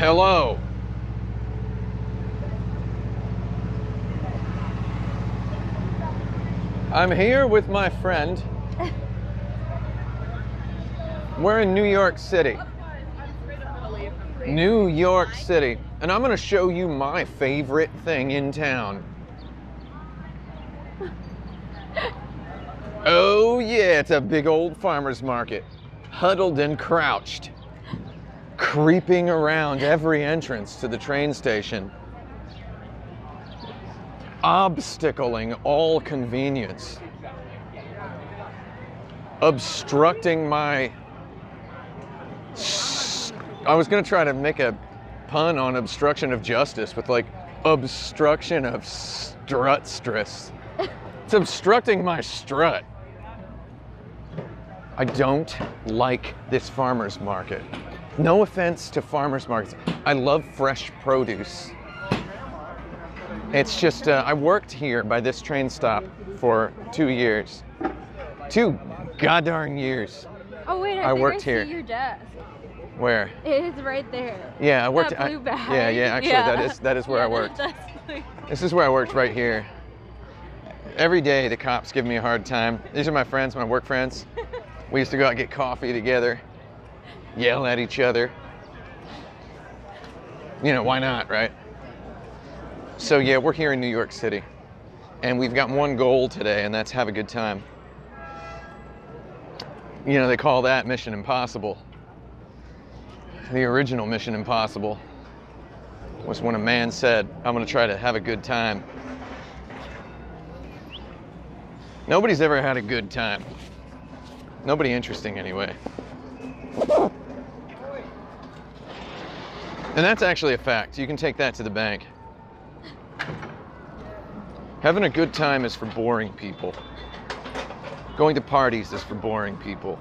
Hello. I'm here with my friend. We're in New York City. New York City. And I'm gonna show you my favorite thing in town. Oh yeah, it's a big old farmer's market. Huddled and crouched. Creeping around every entrance to the train station. Obstacling all convenience. Obstructing my... I was gonna try to make a pun on obstruction of justice with like obstruction of strutstress. It's obstructing my strut. I don't like this farmer's market. No offense to farmer's markets. I love fresh produce. It's just, I worked here by this train stop for 2 years. 2 goddarn years. Oh wait, I worked see here. Your desk. Where? It's right there. Yeah, I worked. That blue bag. Yeah, actually, that is where I worked. This is where I worked, right here. Every day the cops give me a hard time. These are my friends, my work friends. We used to go out and get coffee together, yell at each other. You know, why not, right? So yeah, we're here in New York City, and we've got one goal today, and that's have a good time. You know, they call that Mission Impossible. The original Mission Impossible was when a man said, I'm gonna try to have a good time. Nobody's ever had a good time. Nobody interesting anyway. And that's actually a fact. You can take that to the bank. Having a good time is for boring people. Going to parties is for boring people.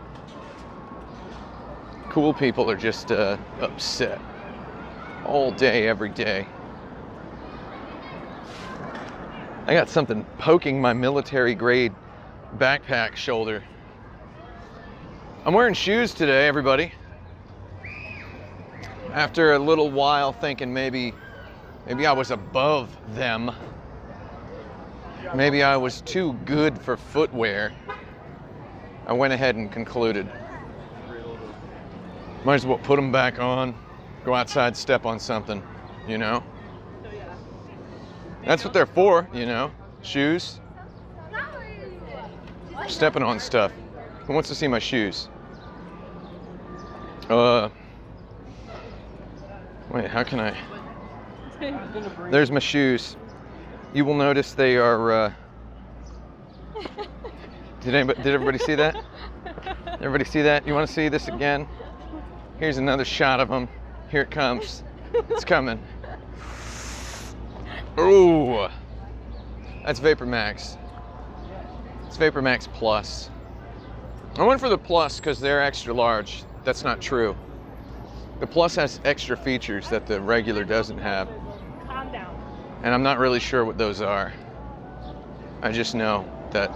Cool people are just upset all day, every day. I got something poking my military grade backpack shoulder. I'm wearing shoes today, everybody. After a little while thinking maybe I was above them. Maybe I was too good for footwear. I went ahead and concluded. Might as well put them back on, go outside, step on something, you know? That's what they're for, you know? Shoes. Stepping on stuff. Who wants to see my shoes? Wait, how can I? There's my shoes. You will notice they are, did everybody see that? Everybody see that? You want to see this again? Here's another shot of them. Here it comes. It's coming. Ooh. That's Vapor Max. It's Vapor Max Plus. I went for the Plus because they're extra large. That's not true. The Plus has extra features that the regular doesn't have. Calm down. And I'm not really sure what those are. I just know that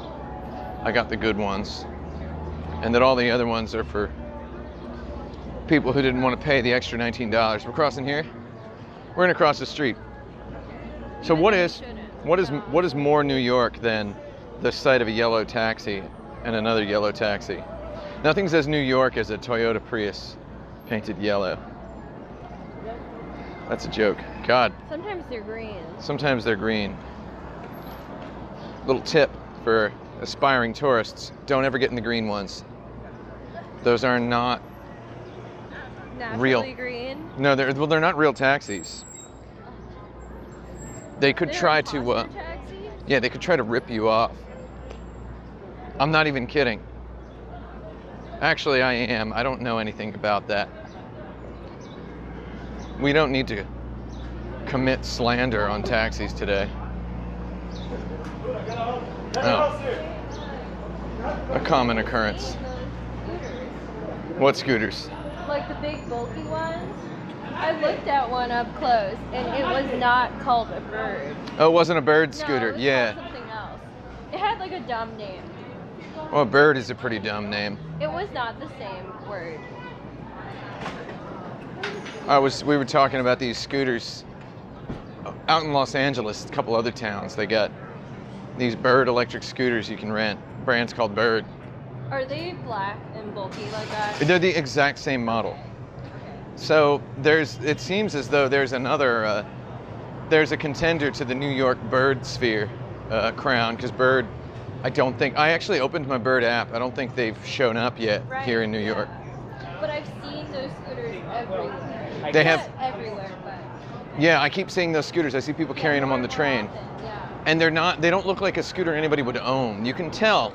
I got the good ones. And that all the other ones are for people who didn't want to pay the extra $19. We're crossing here. We're gonna cross the street. So what is more New York than the sight of a yellow taxi and another yellow taxi? Nothing says New York as a Toyota Prius painted yellow. That's a joke. God. Sometimes they're green. Sometimes they're green. Little tip for aspiring tourists: don't ever get in the green ones. Those are not real. Green? No, they're not real taxis. They could try to, yeah, they could try to rip you off. I'm not even kidding. Actually, I am. I don't know anything about that. We don't need to commit slander on taxis today. Oh. A common occurrence. What scooters? Like the big bulky ones. I looked at one up close, and it was not called a bird. Oh, it wasn't a bird scooter. No, it was Yeah. called something else. It had like a dumb name. Well, a bird is a pretty dumb name. It was not the same word. We were talking about these scooters out in Los Angeles, a couple other towns. They got these Bird electric scooters you can rent. Brand's called Bird. Are they black and bulky like that? They're the exact same model. So it seems as though there's another, there's a contender to the New York Bird Sphere crown, because Bird, I actually opened my Bird app. I don't think they've shown up yet here in New York. But I've seen those scooters everywhere. They Not have everywhere, but yeah, I keep seeing those scooters. I see people carrying them on the train. Yeah. And they don't look like a scooter anybody would own. You can tell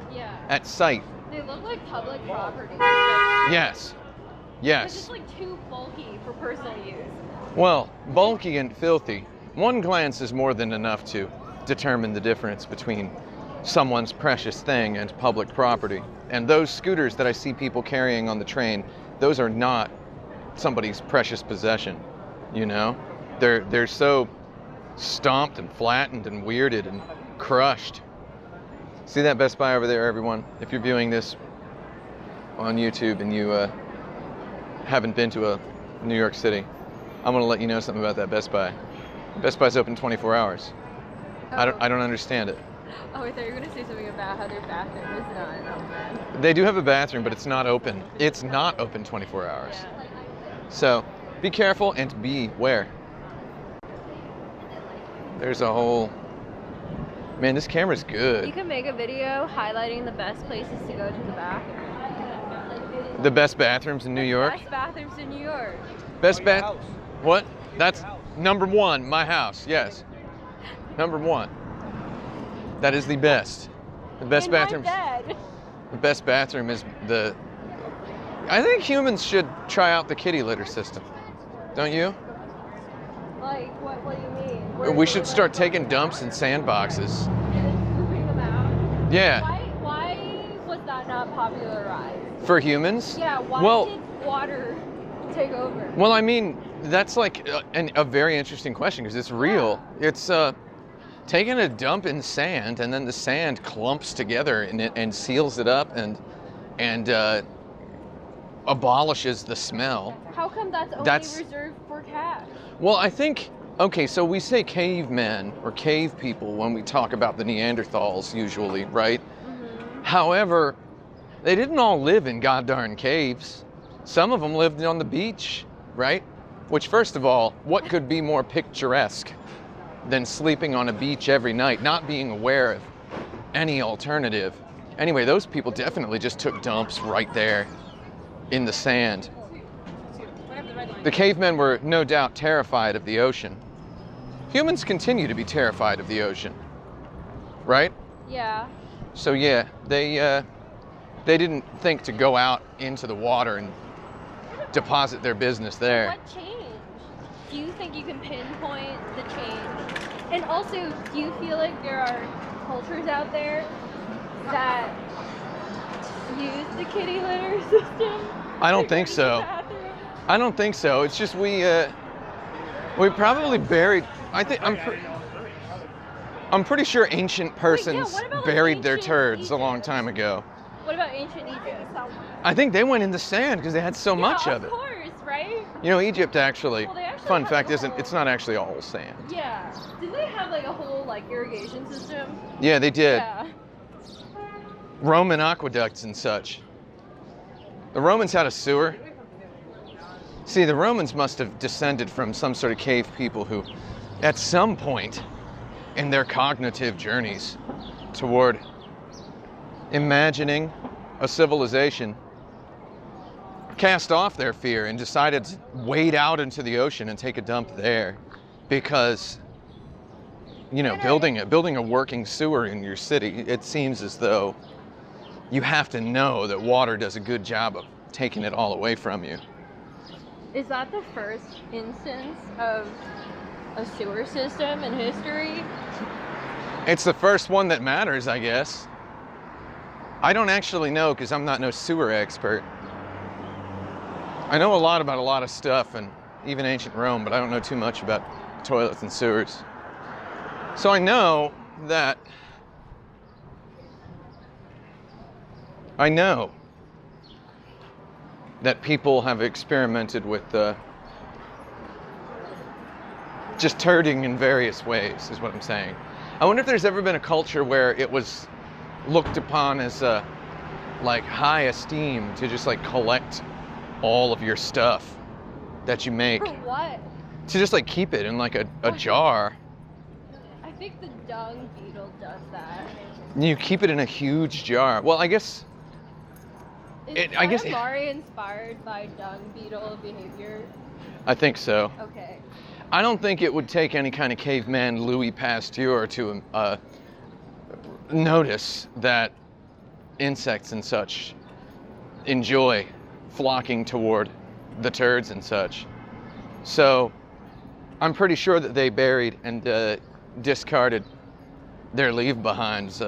at sight. They look like public property. Yes. It's just like too bulky for personal use. Well, bulky and filthy. One glance is more than enough to determine the difference between someone's precious thing and public property. And those scooters that I see people carrying on the train, those are not somebody's precious possession, you know? They're so stomped and flattened and weirded and crushed. See that Best Buy over there, everyone? If you're viewing this on YouTube and you haven't been to a New York City, I'm gonna let you know something about that Best Buy. Best Buy's open 24 hours. Oh. I don't understand it. Oh, I thought you were gonna say something about how their bathroom is not open. They do have a bathroom, but it's not open. It's not open 24 hours. Yeah. So be careful and beware. There's a whole... Man, this camera's good. You can make a video highlighting the best places to go to the bathroom. The best bathrooms in New York? Best bathrooms in New York. Best bath... What? That's number one, my house, yes. Number one. That is the best. The best In bathrooms. my bed. The best bathroom is the... I think humans should try out the kitty litter system. Don't you? Like, what do you mean? We should start taking dumps in sandboxes. And scooping them out? Yeah. Why was that not popularized? For humans? Yeah, why did water take over? Well, I mean, that's like a very interesting question because it's real. Yeah. It's taking a dump in sand and then the sand clumps together in it and seals it up and abolishes the smell. How come that's only reserved for cats? Well, I think, okay, so we say cavemen or cave people when we talk about the Neanderthals usually, right? Mm-hmm. However, they didn't all live in goddarn caves. Some of them lived on the beach, right? Which, first of all, what could be more picturesque than sleeping on a beach every night, not being aware of any alternative? Anyway, those people definitely just took dumps right there in the sand. The cavemen were no doubt terrified of the ocean. Humans continue to be terrified of the ocean, right? Yeah. So yeah, they didn't think to go out into the water and deposit their business there. What changed? Do you think you can pinpoint the change? And also, do you feel like there are cultures out there that use the kitty litter system? I don't think so. I don't think so. It's just we probably buried. I'm pretty sure ancient persons buried their turds a long time ago. What about ancient Egypt? I think they went in the sand because they had so much of it. Of course, right? You know, Egypt actually. Well, fun fact it's not actually all sand. Yeah. Did they have like a whole like irrigation system? Yeah, they did. Yeah. Roman aqueducts and such. The Romans had a sewer. See, the Romans must have descended from some sort of cave people who, at some point in their cognitive journeys toward imagining a civilization, cast off their fear and decided to wade out into the ocean and take a dump there because, you know, building a working sewer in your city, it seems as though you have to know that water does a good job of taking it all away from you. Is that the first instance of a sewer system in history? It's the first one that matters, I guess. I don't actually know because I'm not no sewer expert. I know a lot about a lot of stuff and even ancient Rome, but I don't know too much about toilets and sewers. So I know that people have experimented with just turding in various ways, is what I'm saying. I wonder if there's ever been a culture where it was looked upon as like high esteem to just like collect all of your stuff that you make. For what? To just like keep it in like a jar. I think the dung beetle does that. You keep it in a huge jar. Well, I guess. Is calamari inspired by dung beetle behavior? I think so. Okay. I don't think it would take any kind of caveman Louis Pasteur to notice that insects and such enjoy flocking toward the turds and such. So I'm pretty sure that they buried and discarded their leave behinds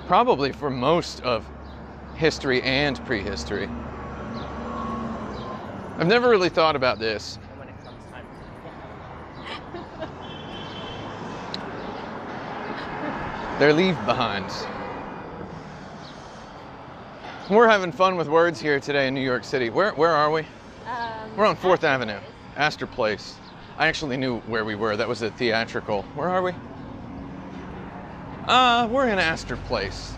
probably for most of history and prehistory. I've never really thought about this. When it comes time. Their leave behinds. We're having fun with words here today in New York City. Where are we? We're on 4th Avenue, Astor Place. I actually knew where we were. That was a theatrical. Where are we? We're in Astor Place.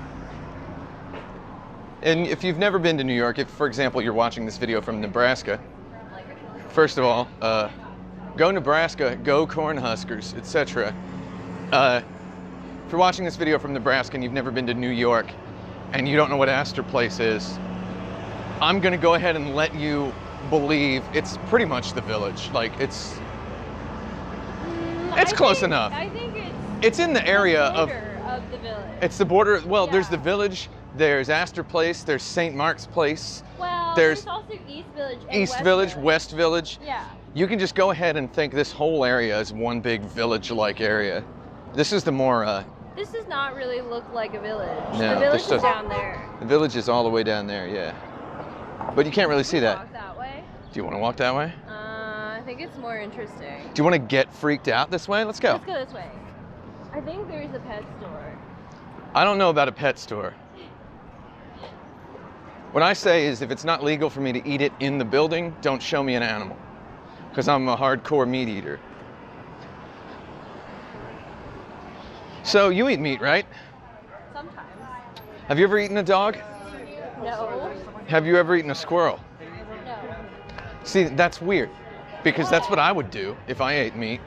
And if you've never been to New York, if, for example, you're watching this video from Nebraska, first of all, go Nebraska, go Cornhuskers, etc. If you're watching this video from Nebraska and you've never been to New York and you don't know what Astor Place is, I'm gonna go ahead and let you believe it's pretty much the Village. Like, it's close enough. I think it's in the area of the Village. It's the border. Well, Yeah. There's the Village, there's Astor Place, there's St. Mark's Place. Well, there's also East Village and East West Village, West Village. Yeah. You can just go ahead and think this whole area is one big village-like area. This is the more, This does not really look like a village. No, the village this is down there. the Village is all the way down there, yeah. But you can't really see that. Walk that way. Do you want to walk that way? I think it's more interesting. Do you want to get freaked out this way? Let's go. Let's go this way. I think there's a pet store. I don't know about a pet store. What I say is if it's not legal for me to eat it in the building, don't show me an animal. Because I'm a hardcore meat eater. So you eat meat, right? Sometimes. Have you ever eaten a dog? No. Have you ever eaten a squirrel? No. See, that's weird. Because that's what I would do if I ate meat.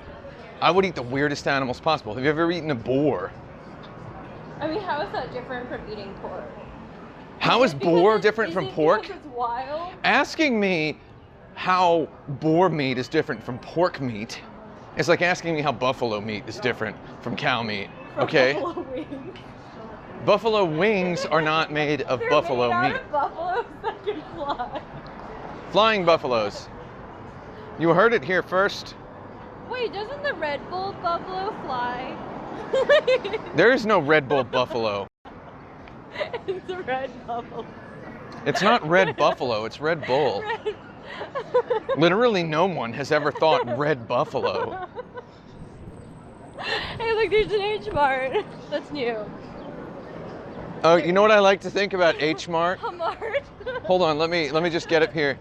I would eat the weirdest animals possible. Have you ever eaten a boar? I mean, how is that different from eating pork? How is boar different is from it pork? Because it's wild? Asking me how boar meat is different from pork meat is like asking me how buffalo meat is different from cow meat. Okay? Buffalo wings. Buffalo wings are not made of They're buffalo made meat. out of buffaloes that can fly. Flying buffaloes. You heard it here first. Wait, doesn't the Red Bull buffalo fly? There is no Red Bull buffalo. It's a red buffalo. It's not Red Buffalo, it's Red Bull. Red. Literally no one has ever thought Red Buffalo. Hey, look, there's an H Mart. That's new. Oh, you know what I like to think about H Mart? A Mart. Hold on, let me just get it here.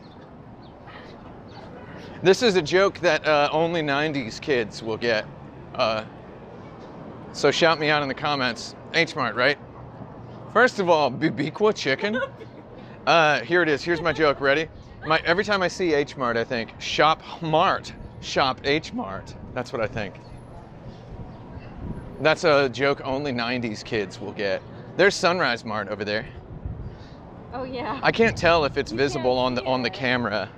This is a joke that only 90s kids will get. So shout me out in the comments. H Mart, right? First of all, Bibiqua chicken. Here it is. Here's my joke. Ready? Every time I see H Mart, I think shop Mart, shop H Mart. That's what I think. That's a joke only 90s kids will get. There's Sunrise Mart over there. Oh yeah. I can't tell if it's You visible can't on the see it. camera.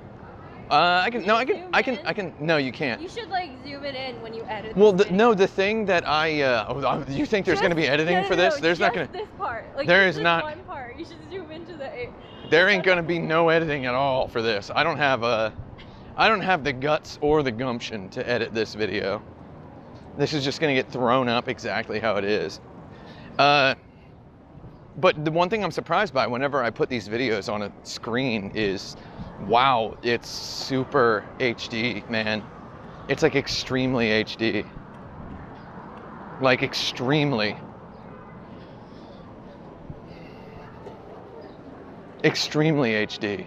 No, you can't. You should like zoom it in when you edit. Well, this no, the thing that you think there's going to be editing for this? There's not going to. This part. Like, There just is this not- one part. You should zoom into the. There ain't going to be no editing at all for this. I don't have the guts or the gumption to edit this video. This is just going to get thrown up exactly how it is. But the one thing I'm surprised by whenever I put these videos on a screen is, wow, it's super HD, man. It's like extremely HD. Like extremely. Extremely HD.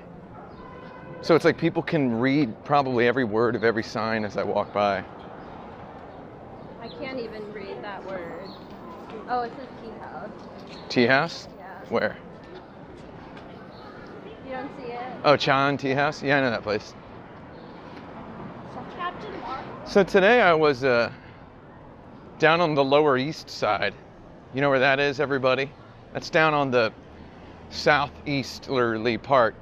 So it's like people can read probably every word of every sign as I walk by. I can't even read that word. Oh, it says tea house. Tea house? Yeah. Where? You don't see it? Oh, Chan Tea House? Yeah, I know that place. Captain Mart. So today I was down on the Lower East Side. You know where that is, everybody? That's down on the southeasterly part.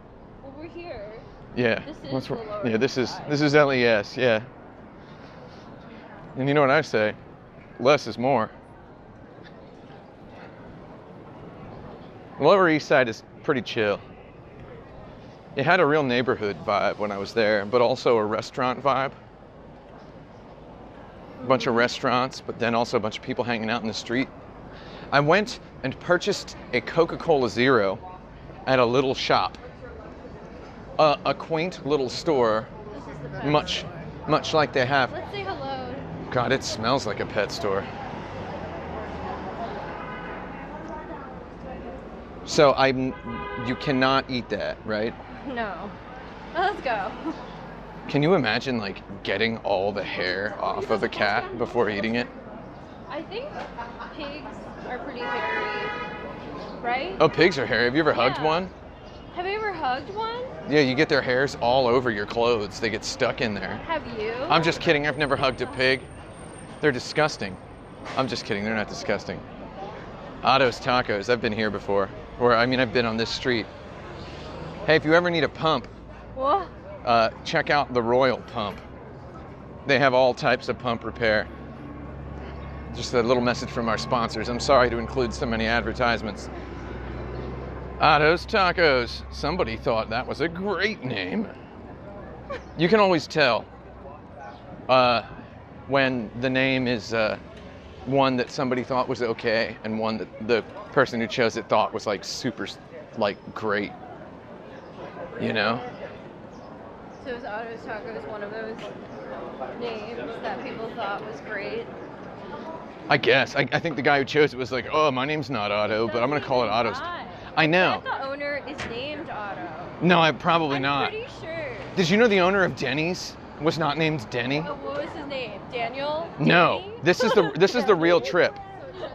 Over here. Yeah. This is the Lower yeah, this East is Side. this is LES, yeah. And you know what I say? Less is more. Lower East Side is pretty chill. It had a real neighborhood vibe when I was there, but also a restaurant vibe. A bunch of restaurants, but then also a bunch of people hanging out in the street. I went and purchased a Coca-Cola Zero at a little shop. A quaint little store, This is the pet much store. like they have. Let's say hello. God, it smells like a pet store. So you cannot eat that, right? No. Let's go. Can you imagine like getting all the hair off of a cat before eating it? I think pigs are pretty hairy, right? Oh, pigs are hairy. Have you ever hugged Yeah. one? Have you ever hugged one? Yeah, you get their hairs all over your clothes. They get stuck in there. Have you? I'm just kidding. I've never hugged a pig. They're disgusting. I'm just kidding. They're not disgusting. Otto's Tacos. I've been here before. I've been on this street. Hey, if you ever need a pump, What? check out the Royal Pump. They have all types of pump repair. Just a little message from our sponsors. I'm sorry to include so many advertisements. Otto's Tacos. Somebody thought that was a great name. You can always tell when the name is one that somebody thought was okay and one that the person who chose it thought was like super, like great. You know? So is Otto's Tacos one of those names that people thought was great? I guess. I think the guy who chose it was like, oh, my name's not Otto, but I'm going to call it Otto's. I know. The owner is named Otto. No, probably I'm not. pretty sure. Did you know the owner of Dennys was not named Denny? Oh, what was his name? Daniel? No. Danny? This is the real trip.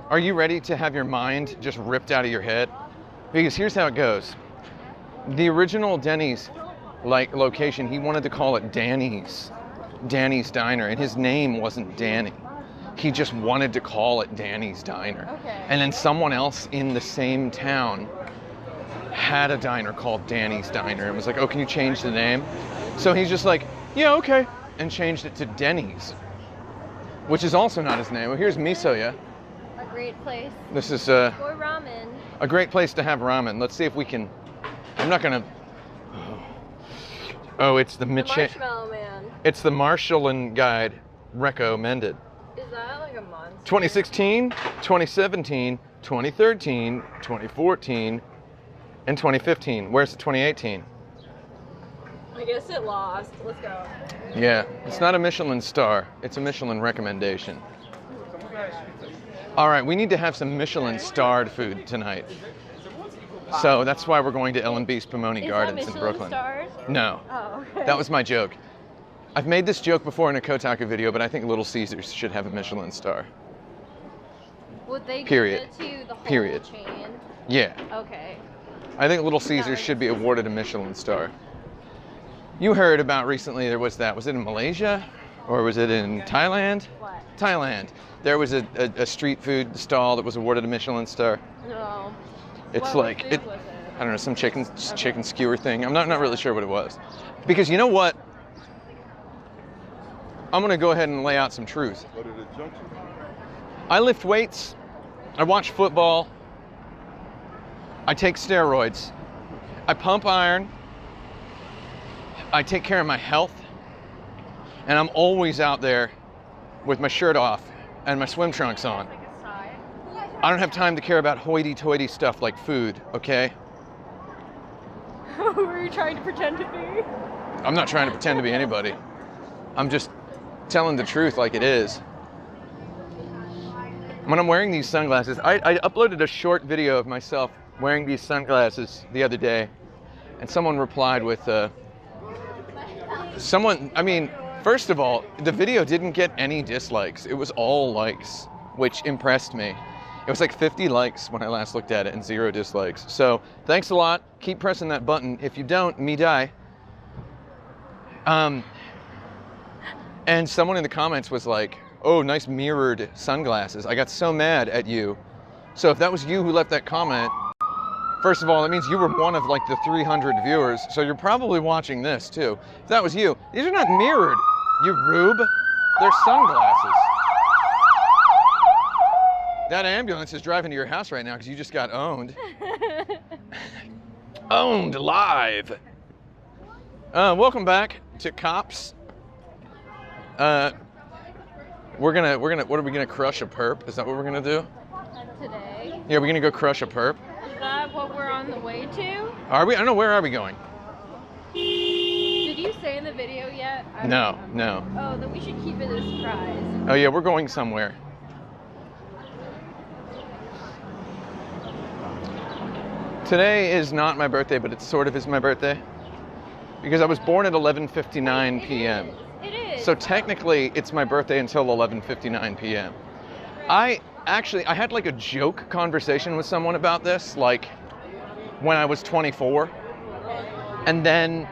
Are you ready to have your mind just ripped out of your head? Because here's how it goes. The original Denny's location, he wanted to call it Danny's Diner, and his name wasn't Danny. He just wanted to call it Danny's Diner. Okay. And then someone else in the same town had a diner called Danny's Diner and was like, oh, can you change the name? So he's just like, yeah, okay, and changed it to Denny's, which is also not his name. Well, here's Misoya. A great place This is for ramen. a great place to have ramen. Let's see if we can. I'm not gonna. Oh, it's the The Marshmallow Man. It's the Michelin Guide recommended. Is that like a monster? 2016, 2017, 2013, 2014, and 2015. Where's the 2018? I guess it lost. Let's go. Yeah, it's not a Michelin star. It's a Michelin recommendation. All right, we need to have some Michelin starred food tonight. So that's why we're going to L&B Spumoni Is Gardens that in Michelin Brooklyn. stars? No, Oh, okay. that was my joke. I've made this joke before in a Kotaku video, but I think Little Caesars should have a Michelin star. Would they Period. give it to the whole Period. chain? Yeah, Okay. I think Little Caesars should be awarded a Michelin star. You heard about recently was it in Malaysia or was it in Thailand? What? Thailand. There was a street food stall that was awarded a Michelin star. No. It's What like, food was it? I don't know, some chicken skewer thing. I'm not really sure what it was. Because you know what? I'm gonna go ahead and lay out some truth. I lift weights, I watch football, I take steroids, I pump iron, I take care of my health, and I'm always out there with my shirt off and my swim trunks on. Like a sigh. I don't have time to care about hoity-toity stuff like food, okay? Who were you trying to pretend to be? I'm not trying to pretend to be anybody. I'm just telling the truth like it is. When I'm wearing these sunglasses, I uploaded a short video of myself wearing these sunglasses the other day, and someone replied with, Someone, I mean, first of all, the video didn't get any dislikes. It was all likes, which impressed me. It was like 50 likes when I last looked at it and 0 dislikes. So thanks a lot. Keep pressing that button. If you don't, me die. And someone in the comments was like, oh, nice mirrored sunglasses. I got so mad at you. So if that was you who left that comment, first of all, that means you were one of like the 300 viewers. So you're probably watching this too. If that was you, these are not mirrored, you rube. They're sunglasses. That ambulance is driving to your house right now because you just got owned. Owned live. Welcome back to Cops. What are we gonna crush a perp? Is that what we're gonna do? Today. Yeah, we're gonna go crush a perp. Is that what we're on the way to? Are we? I don't know, where are we going? Did you say in the video yet? I don't remember. No. Oh, then we should keep it a surprise. Oh yeah, we're going somewhere. Today is not my birthday, but it sort of is my birthday. Because I was born at 11:59 p.m. It is. So technically, it's my birthday until 11:59 p.m. I had like a joke conversation with someone about this, like when I was 24. And then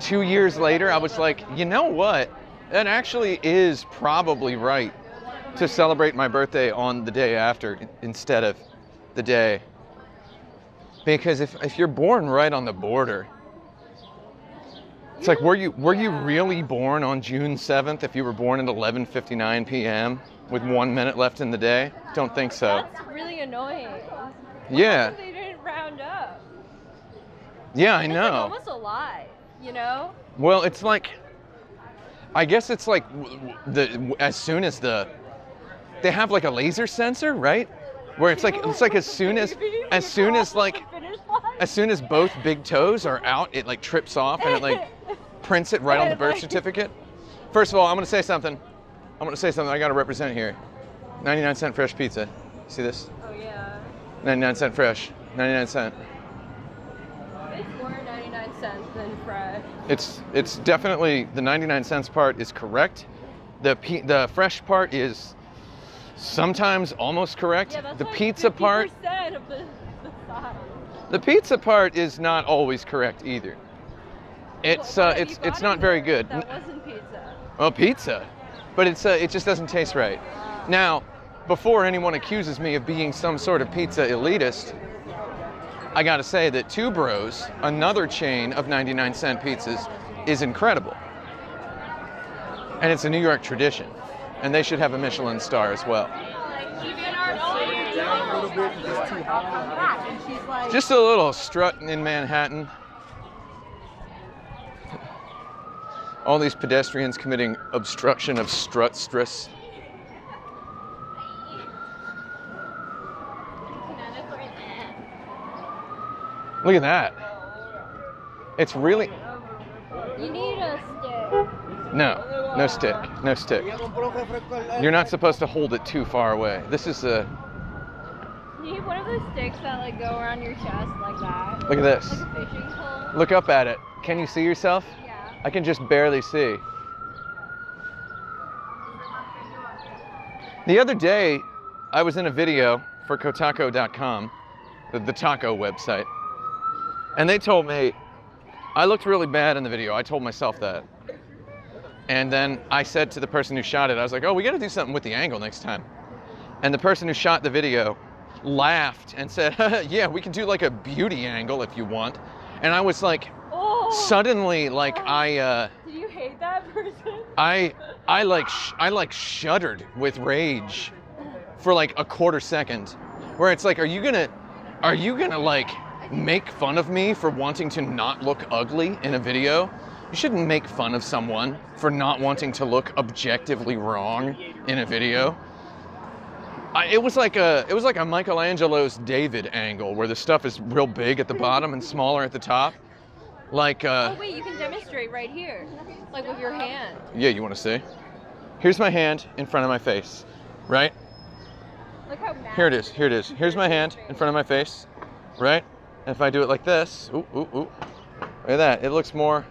2 years later, I was like, you know what? That actually is probably right to celebrate my birthday on the day after instead of the day. Because if you're born right on the border, it's like, were you really born on June 7th if you were born at 11:59 p.m. with 1 minute left in the day? Don't think so. That's really annoying. Yeah. They didn't round up. Yeah, I It's know. like almost a lie, you know? Well, it's like, I guess it's like as soon as they have like a laser sensor, right? Where it's like as soon as both big toes are out, it like trips off and it like prints it right on the birth certificate. First of all, I'm gonna say something. I gotta represent here. 99-cent fresh pizza. See this? Oh yeah. 99-cent fresh. 99-cent. It's more 99 cents than fresh. It's definitely, the 99 cents part is correct. The fresh part is sometimes almost correct. Yeah, that's the like pizza part. 50% of the size. The pizza part is not always correct either. It's not very good. That wasn't pizza. Oh, pizza, but it just doesn't taste right. Now, before anyone accuses me of being some sort of pizza elitist, I gotta say that Two Bros, another chain of 99-cent pizzas, is incredible. And it's a New York tradition, and they should have a Michelin star as well. Just a little strut in Manhattan. All these pedestrians committing obstruction of strut-stress. Look at that. It's really... You need a stick. No stick, no stick. You're not supposed to hold it too far away. This is a... You need one of those sticks that like go around your chest like that. Look at this. Like a fishing pole. Look up at it. Can you see yourself? Yeah. I can just barely see. The other day, I was in a video for Kotaku.com, the taco website, and they told me I looked really bad in the video. I told myself that. And then I said to the person who shot it, I was like, oh, we gotta do something with the angle next time. And the person who shot the video laughed and said, yeah, we can do like a beauty angle if you want. And I was like, suddenly, like Did you hate that person? I shuddered with rage for like a quarter second, where it's like, are you gonna like make fun of me for wanting to not look ugly in a video? You shouldn't make fun of someone for not wanting to look objectively wrong in a video. It was like a Michelangelo's David angle, where the stuff is real big at the bottom and smaller at the top. Like oh wait, you can demonstrate right here, like with your hand. Yeah, you want to see? Here's my hand in front of my face, right? Look how Here it is. Here's my hand in front of my face, right? And if I do it like this, ooh, look at that. It looks more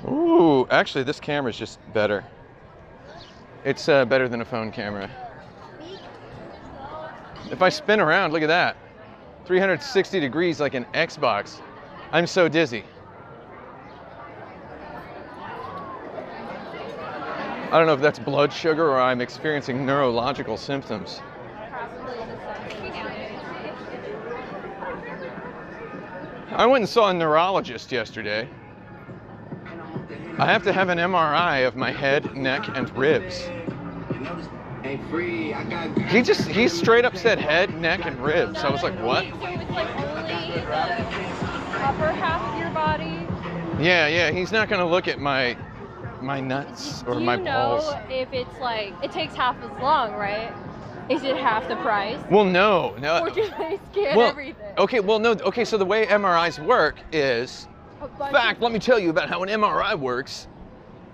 Ooh, actually, this camera's just better. It's better than a phone camera. If I spin around, look at that. 360 degrees like an Xbox. I'm so dizzy. I don't know if that's blood sugar or I'm experiencing neurological symptoms. I went and saw a neurologist yesterday. I have to have an MRI of my head, neck, and ribs. He straight up said head, neck, and ribs. I was like, what? So it's like only the upper half of your body? Yeah, he's not gonna look at my nuts or my balls. Do you know if it's like, it takes half as long, right? Is it half the price? Well, no. Or do they scan everything? Okay, so the way MRIs work is, let me tell you about how an MRI works.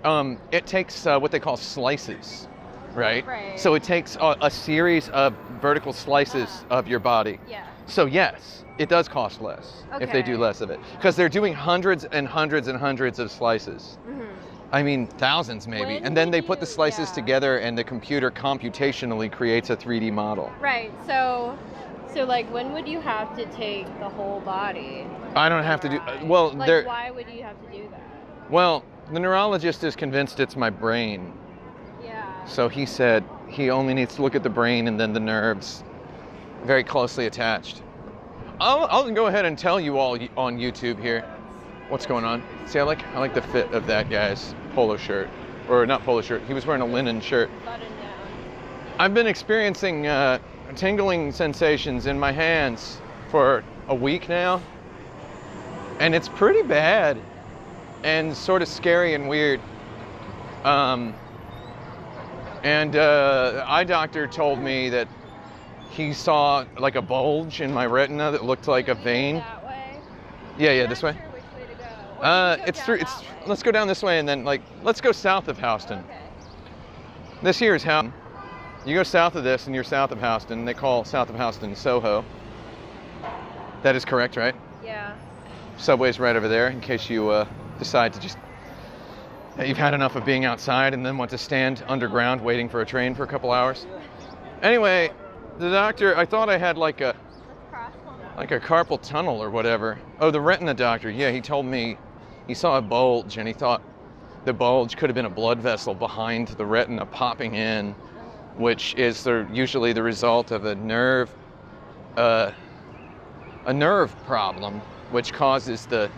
It takes what they call slices, right? So it takes a series of vertical slices of your body. Yeah. So yes, it does cost less if they do less of it. Because they're doing hundreds and hundreds and hundreds of slices. Mm-hmm. I mean, thousands maybe. And then they put the slices together and the computer computationally creates a 3D model. Right, so like when would you have to take the whole body? I don't have to do, why would you have to do that? Well, the neurologist is convinced it's my brain. Yeah. So he said he only needs to look at the brain and then the nerves, very closely attached. I'll go ahead and tell you all on YouTube here what's going on. See, I like the fit of that guy's polo shirt, or not polo shirt. He was wearing a linen shirt. Button down. I've been experiencing tingling sensations in my hands for a week now, and it's pretty bad and sort of scary and weird. And the eye doctor told me that he saw like a bulge in my retina that looked like a vein. That way? Yeah, this way. Sure which way to go. Let's go down this way and then let's go south of Houston. Okay. This here is Houston. You go south of this and you're south of Houston. They call south of Houston Soho. That is correct, right? Yeah. Subway's right over there in case you decide to you've had enough of being outside and then want to stand underground waiting for a train for a couple hours. Anyway, the doctor, I thought I had like a carpal tunnel or whatever. Oh, the retina doctor, yeah, he told me he saw a bulge and he thought the bulge could have been a blood vessel behind the retina popping in, which is usually the result of a nerve problem, which causes the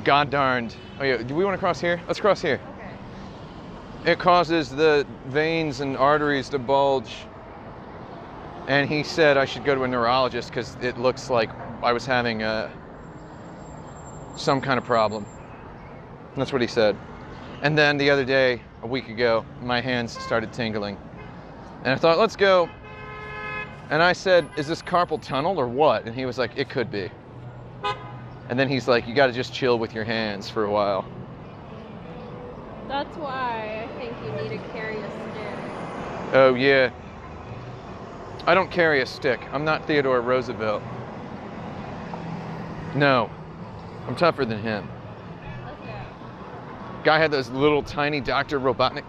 god-darned, oh yeah, do we want to cross here? Let's cross here. Okay. It causes the veins and arteries to bulge. And he said I should go to a neurologist because it looks like I was having some kind of problem. That's what he said. And then the other day, a week ago, my hands started tingling. And I thought, let's go. And I said, is this carpal tunnel or what? And he was like, it could be. And then he's like, you got to just chill with your hands for a while. That's why I think you need to carry a stick. Oh, yeah. I don't carry a stick. I'm not Theodore Roosevelt. No. I'm tougher than him. Let's go. Guy had those little tiny Dr. Robotnik.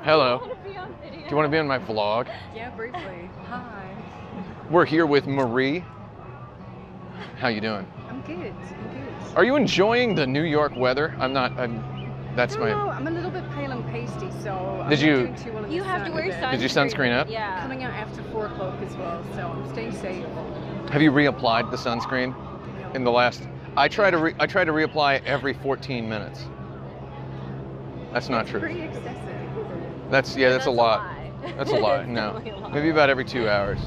Hello. Do you want to be on my vlog? Yeah, briefly. Hi. We're here with Marie. How you doing? I'm good. Are you enjoying the New York weather? I'm not. That's my. No, I'm a little bit pale and pasty, so. Did you? You have to wear sunscreen. Did you sunscreen up? Yeah. Coming out after 4 o'clock as well, so I'm staying safe. Have you reapplied the sunscreen in the last? I try to reapply every 14 minutes. That's not true. Pretty excessive. That's a lot. That's a lot. No, maybe about every 2 hours.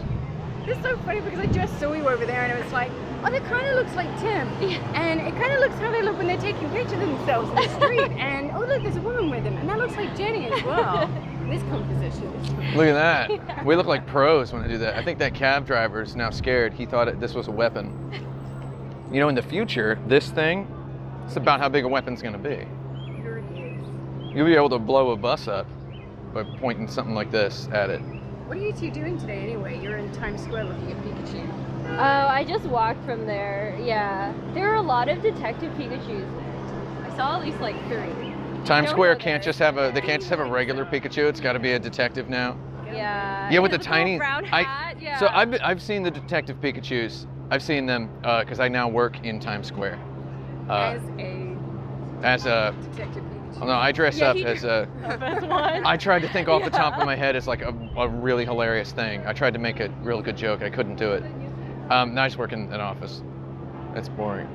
It's so funny because I just saw you over there and it was like, oh, that kind of looks like Tim. And it kind of looks how they look when they're taking pictures of themselves in the street. And oh, look, there's a woman with him. And that looks like Jenny as well. This composition is Look at that. Yeah. We look like pros when I do that. I think that cab driver is now scared. He thought this was a weapon. You know, in the future, this thing, it's about how big a weapon's going to be. Sure it is. You'll be able to blow a bus up by pointing something like this at it. What are you two doing today anyway? You're in Times Square looking at Pikachu. Oh, I just walked from there. Yeah. There are a lot of Detective Pikachus there. I saw at least like 3. Times Don't Square go can't there. just have a, they can't just have a regular Pikachu. It's got to be a detective now. Yeah. Yeah, with the little tiny brown hat. Yeah. So I've seen the Detective Pikachus. I've seen them because I now work in Times Square. As a As a detective Pikachu. no, I dress Yeah, up he as did. a. That's one. I tried to think off the top of Yeah. my head as like a really hilarious thing. I tried to make a real good joke. I couldn't do it. Now I just work in an office. That's boring.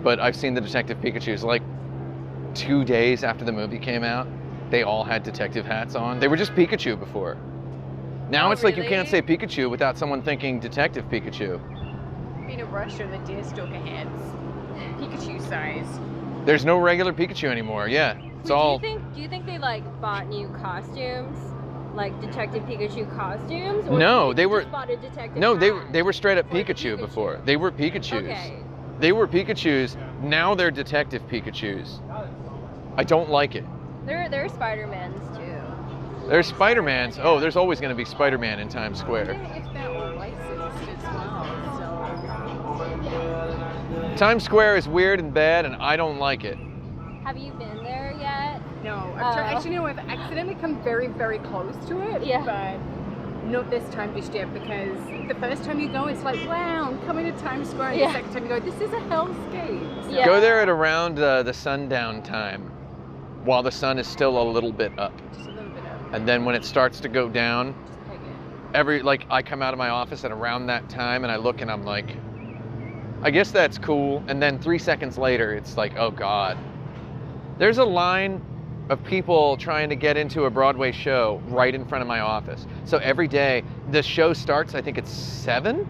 But I've seen the Detective Pikachus like 2 days after the movie came out. They all had detective hats on. They were just Pikachu before. Now Oh, it's like you can't say really? Pikachu without someone thinking Detective Pikachu. In Russia, the Deerstalker hats, Pikachu size. There's no regular Pikachu anymore. Yeah, it's Wait, all. Do you think they like bought new costumes, like Detective Pikachu costumes? Or No, do you think they were- just bought a detective No, hat? they were straight up Or the Pikachu Pikachu. before. They were Pikachus. Okay. They were Pikachus. Now they're Detective Pikachus. I don't like it. They're Spider-Mans too. There's Spider-Mans. Oh, there's always going to be Spider-Man in Times Square. If that were licensed as well, Times Square is weird and bad, and I don't like it. Have you been there yet? No, I've tried, Oh. actually, no, I've accidentally come very, very close to it. Yeah. But not this time just yet, because the first time you go, it's like, wow, I'm coming to Times Square. And Yeah. the second time you go, this is a hellscape. So Yeah. Go there at around the sundown time, while the sun is still a little bit up. Just a little bit of And then when it starts to go down, take it. I come out of my office at around that time and I look and I'm like, I guess that's cool. And then 3 seconds later, it's like, oh God. There's a line of people trying to get into a Broadway show right in front of my office. So every day, the show starts, I think it's 7.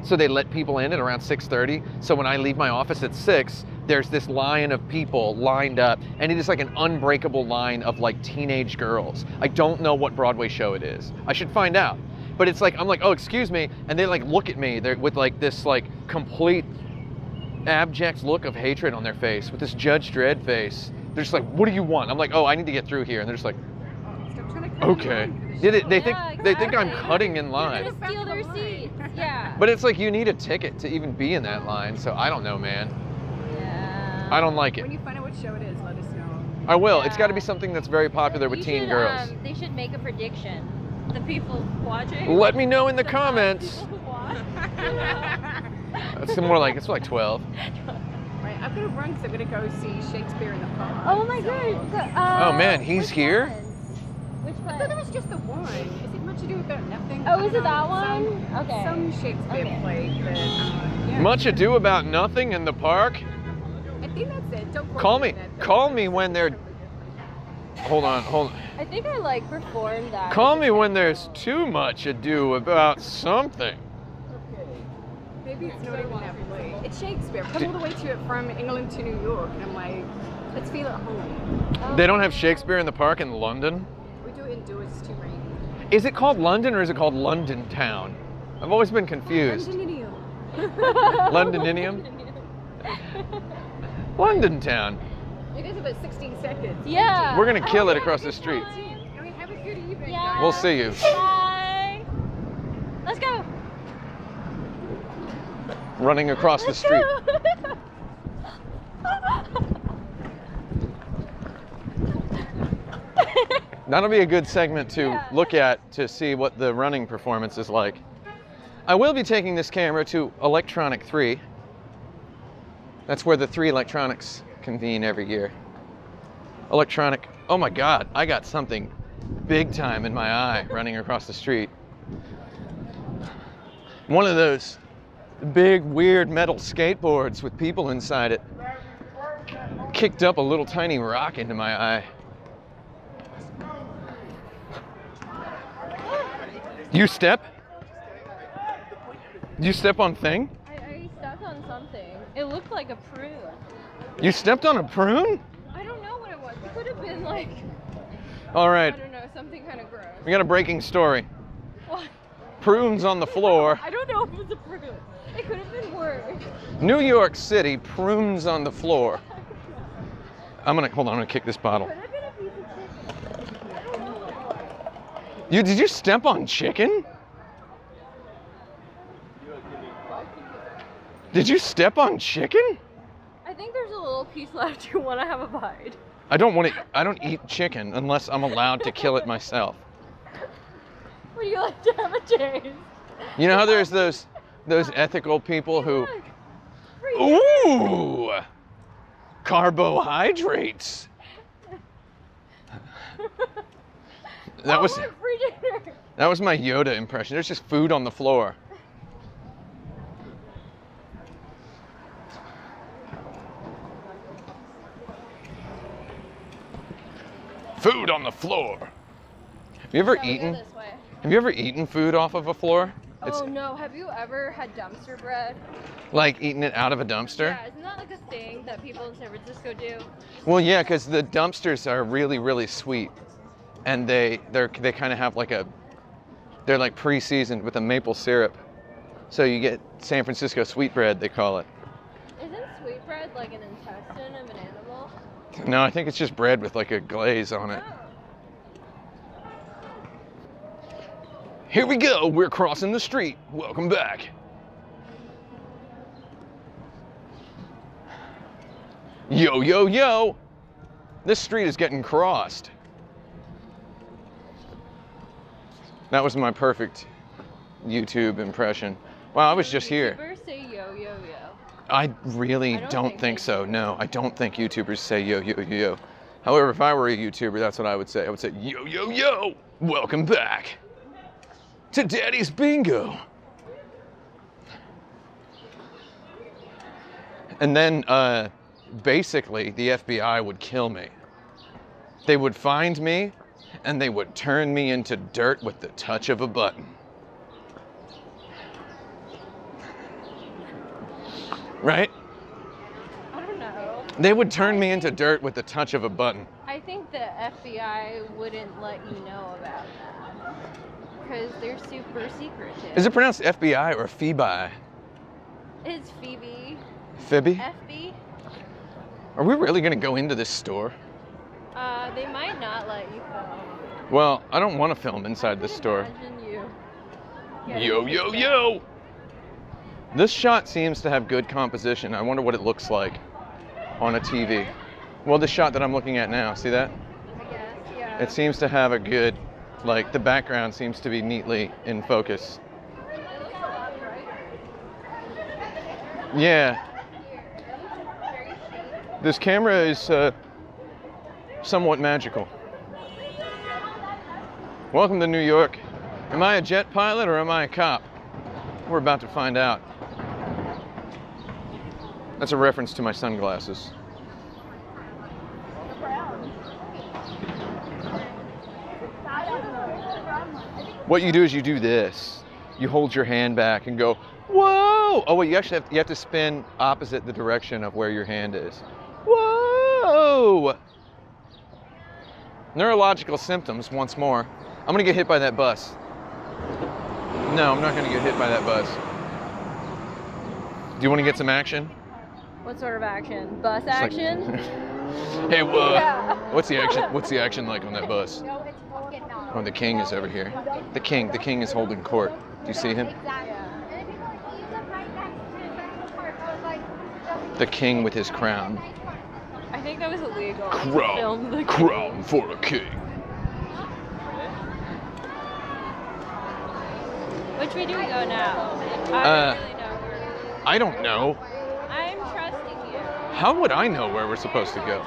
So they let people in at around 6:30. So when I leave my office at 6, there's this line of people lined up, and it is like an unbreakable line of like teenage girls. I don't know what Broadway show it is. I should find out. But it's like, I'm like, oh, excuse me. And they like look at me with like this like complete abject look of hatred on their face, with this Judge Dredd face. They're just like, what do you want? I'm like, oh, I need to get through here. And they're just like, Stop trying to cut okay. in line for the show. They think I'm exactly. cutting in They're line. gonna steal their seats. Yeah. But it's like you need a ticket to even be in that line. So I don't know, man. Yeah. I don't like it. When you find out what show it is, let us know. I will. It's got to be Yeah. something that's very popular with You teen should, girls. They should make a prediction. The people watching. Let me know in the The comments. people who watch. It's more like 12. Right, I've got to run because I'm going to go see Shakespeare in the Park. Oh my so- god. Oh, man, he's which here? one? Which I thought there one? was just the one. Is it much ado about nothing? Oh, I is don't it that know, one? Okay. Some Shakespeare Okay. play, but yeah. Much ado about nothing in the park. I think that's it. Don't quote Call me me. on that, though. Call me when they're. Hold on. I think I like performed that. Call me when there's too much ado about something. Maybe it's not even that play. It's Shakespeare. Come all the way to it from England to New York, and I'm like, let's feel at home. They don't have Shakespeare in the Park in London. We do it indoors. It's too rainy. Is it called London or is it called London Town? I've always been confused. Londoninium? London Town. It is about 16 seconds. Yeah. We're gonna kill Oh, it yeah, across the good street. time. I mean, have a good evening. Yeah. We'll see you. Bye. Let's go. Running across the Let's street. go. That'll be a good segment to Yeah. look at to see what the running performance is like. I will be taking this camera to Electronic 3. That's where the 3 electronics convene every year. Electronic, oh my God, I got something big time in my eye running across the street. One of those big, weird metal skateboards with people inside it kicked up a little tiny rock into my eye. You step? You step on thing? I stepped on something. It looked like a prune. You stepped on a prune? I don't know what it was. It could have been like, All I right, don't know, something kind of gross. we got a breaking story. What? Prunes on the floor. I don't know if it was a prune. It could have been worse. New York City, prunes on the floor. Hold on, I'm gonna kick this bottle. Could have been a piece of chicken. I don't know. Did you step on chicken? Did you step on chicken? I think there's a little piece left. You want to have a bite? I don't eat chicken unless I'm allowed to kill it myself. Would you like to have a taste? You know how there's those ethical people who, Look, ooh, carbohydrates. That was free dinner. that was my Yoda impression. There's just food on the floor. Food on the floor. Have you ever Shall we go eaten? this way? Have you ever eaten food off of a floor? It's Oh no, have you ever had dumpster bread? like eating it out of a dumpster. Yeah, isn't that like a thing that people in San Francisco do? Well, yeah, because the dumpsters are really, really sweet, and they kind of have like they're like pre-seasoned with a maple syrup, so you get San Francisco sweetbread, they call it. Isn't sweetbread like an intestine of an animal? No, I think it's just bread with like a glaze on it. Oh. Here we go, we're crossing the street. Welcome back. Yo, yo, yo. This street is getting crossed. That was my perfect YouTube impression. Wow, I was just here. YouTubers say yo yo yo. I really I don't don't think think they so. do. No, I don't think YouTubers say yo, yo, yo, yo. However, if I were a YouTuber, that's what I would say. I would say, yo, yo, yo, welcome back to Daddy's Bingo. And then, basically, the FBI would kill me. They would find me, and they would turn me into dirt with the touch of a button. Right? I don't know. They would turn me into dirt with the touch of a button. I think the FBI wouldn't let you know about that because they're super secretive. Is it pronounced FBI or Phoebe? It's Phoebe. Phoebe? FB. Are we really gonna go into this store? They might not let you film. Well, I don't want to film inside this store. Imagine you. Yo, yo, yo! This shot seems to have good composition. I wonder what it looks like on a TV. Well, the shot that I'm looking at now, see that? I guess, yeah. It seems to have a good, like, the background seems to be neatly in focus. It looks a lot brighter. Yeah, Very cheap. this camera is somewhat magical. Welcome to New York. Am I a jet pilot or am I a cop? We're about to find out. That's a reference to my sunglasses. What you do is you do this. You hold your hand back and go, whoa! Oh wait, you have to spin opposite the direction of where your hand is. Whoa! Neurological symptoms once more. I'm gonna get hit by that bus. No, I'm not gonna get hit by that bus. Do you want to get some action? What sort of action? Bus It's like- action? Hey, Yeah. what's the action? What's the action like on that bus? Oh, the king is over here. The king is holding court. Do you see him? The king with his crown. I think that was illegal. to Crown, film the crown for a king. Which way do we go now? I don't really know where. I don't know. I'm trusting you. How would I know where we're supposed to go?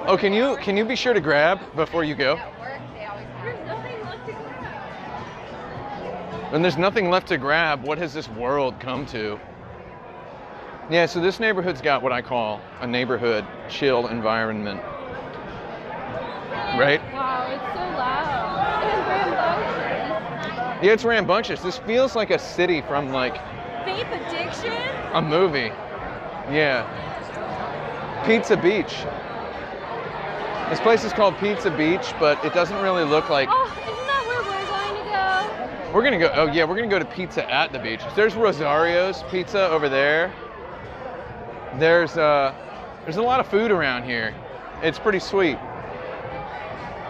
Oh, can you be sure to grab before you go? There's nothing left to grab. When there's nothing left to grab, what has this world come to? Yeah, so this neighborhood's got what I call a neighborhood chill environment. Right? Wow, it's so loud. It's rambunctious. Yeah, it's rambunctious. This feels like a city from like Vape addiction? a movie. Yeah. Pizza Beach. This place is called Pizza Beach, but it doesn't really look like... Oh, isn't that where we're going to go? We're gonna go, oh yeah, we're gonna go to Pizza at the Beach. There's Rosario's Pizza over there. There's a lot of food around here. It's pretty sweet.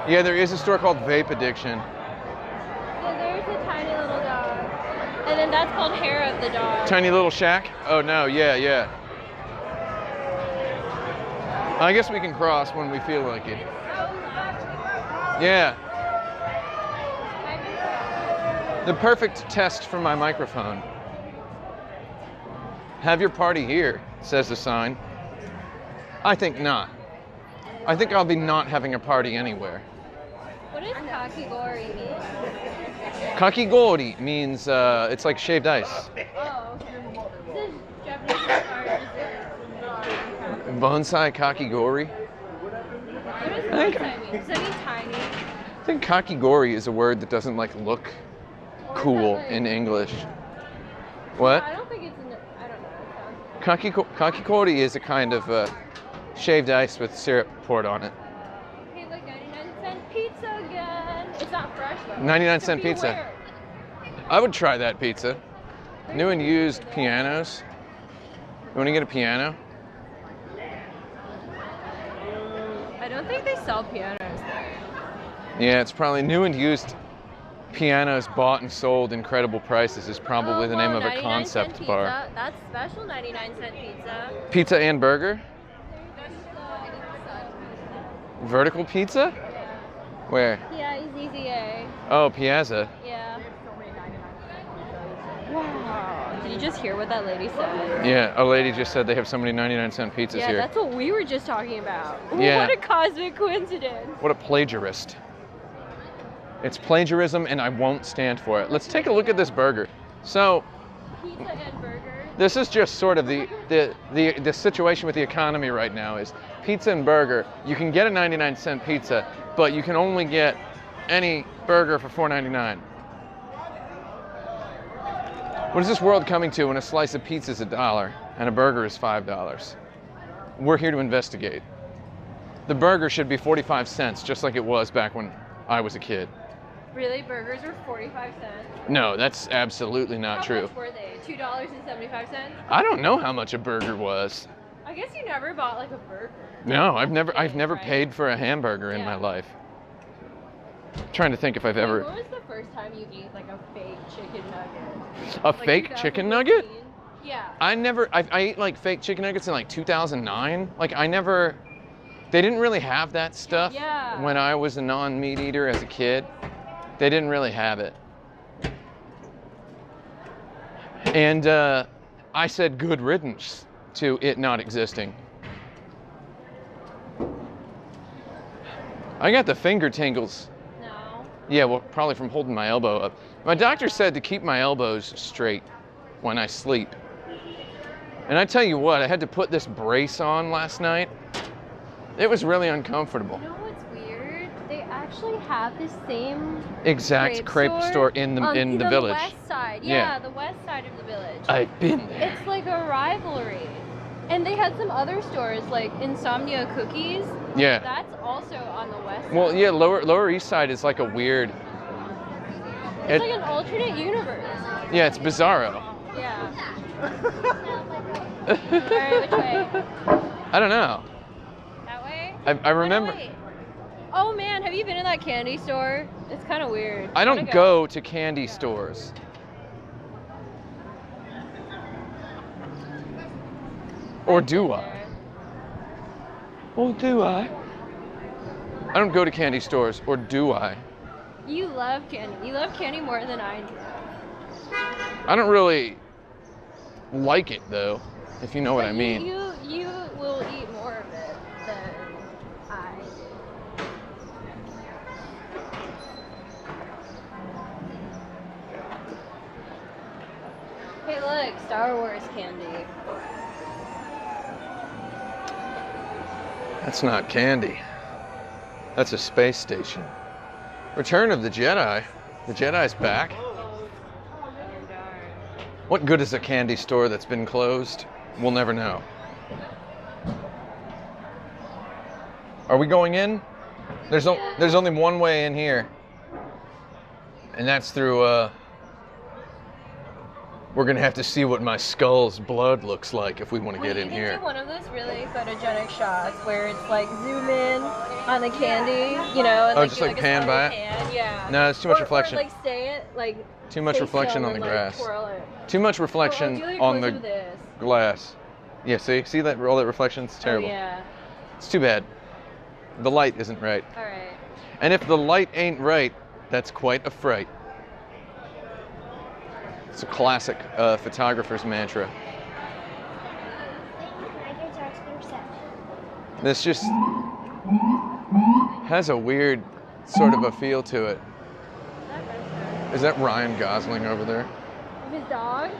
Yeah, there is a store called Vape Addiction. So there's a tiny little dog. And then that's called hair of the dog. Tiny little shack? Oh no, yeah, yeah. I guess we can cross when we feel like it. Yeah. The perfect test for my microphone. Have your party here, says the sign. I think not. I think I'll be not having a party anywhere. What does kakigori mean? Kakigori means it's like shaved ice. Oh, okay. This is Japanese art. Bonsai kakigori? What does bonsai mean? Does that mean tiny? I think kakigori is a word that doesn't like look cool in English. What? I don't think it's in. I don't know. Kakigori is a kind of shaved ice with syrup poured on it. Hey, look, 99-cent pizza again. It's not fresh though. 99-cent So pizza. beware. I would try that pizza. New and used pianos. You want to get a piano? I don't think they sell pianos there. Yeah, it's probably new and used pianos bought and sold incredible prices is probably the name of a 99-cent concept pizza. bar. That's special 99-cent pizza. Pizza and burger? Vertical pizza? Where? Yeah, ZZA. Oh, Piazza. Yeah. Wow. Did you just hear what that lady said? Yeah, a lady just said they have so many 99-cent pizzas Yeah, here. that's what we were just talking about. Yeah. What a cosmic coincidence. What a plagiarist. It's plagiarism and I won't stand for it. Let's take a look at this burger. So, Pizza and burger. this is just sort of the situation with the economy right now is pizza and burger. You can get a 99-cent pizza, but you can only get any burger for $4.99. What is this world coming to when a slice of pizza is $1 and a burger is $5? We're here to investigate. The burger should be 45 cents, just like it was back when I was a kid. Really? Burgers are 45 cents? No, that's absolutely not true. How much were they? $2.75? I don't know how much a burger was. I guess you never bought like a burger. No, I've never Right. paid for a hamburger in my Yeah. life. I'm trying to think if I've When ever was the first time you ate like a fake chicken nugget? a Like fake chicken nugget? 2015? Yeah. I ate like fake chicken nuggets in like 2009. Like they didn't really have that stuff Yeah. when I was a non-meat eater as a kid. They didn't really have it. And I said good riddance to it not existing. I got the finger tingles. No. Yeah, well, probably from holding my elbow up. My doctor said to keep my elbows straight when I sleep. And I tell you what, I had to put this brace on last night. It was really uncomfortable. You know what's weird? They actually have the same Exact crepe store in the on village. The west side. Yeah. Yeah, the west side of the village. I've been there. It's like a rivalry. And they had some other stores like Insomnia Cookies. Yeah. That's also on the west side. Well, yeah, Lower East Side is like a weird. It's like an alternate universe. Yeah, it's bizarro. Yeah. Alright, which way? I don't know. That way? I remember. Oh, no, wait. Oh man, have you been in that candy store? It's kind of weird. I don't Wanna go to candy stores. Or do I? Or do I? I don't go to candy stores, or do I? You love candy. You love candy more than I do. I don't really like it though, if you know what I But mean. You will eat more of it than I do. Hey, look, Star Wars candy. That's not candy. That's a space station. Return of the Jedi. The Jedi's back. What good is a candy store that's been closed? We'll never know. Are we going in? There's only one way in here. And that's through we're gonna have to see what my skull's blood looks like if we want to get in You can here. do one of those really photogenic shots where it's like zoom in on the candy, you know, and Oh, like just do like a pan slow by it? pan. Yeah. No, it's too much reflection. Or like like Too much stay reflection still on and, the like, grass. twirl it. Too much reflection Oh, I'll on do the it this. glass. Yeah, see that all that reflection? It's terrible. Oh, yeah. It's too bad. The light isn't right. All right. And if the light ain't right, that's quite a fright. It's a classic photographer's mantra. This just has a weird sort of a feel to it. Is that Ryan Gosling over there? His dog?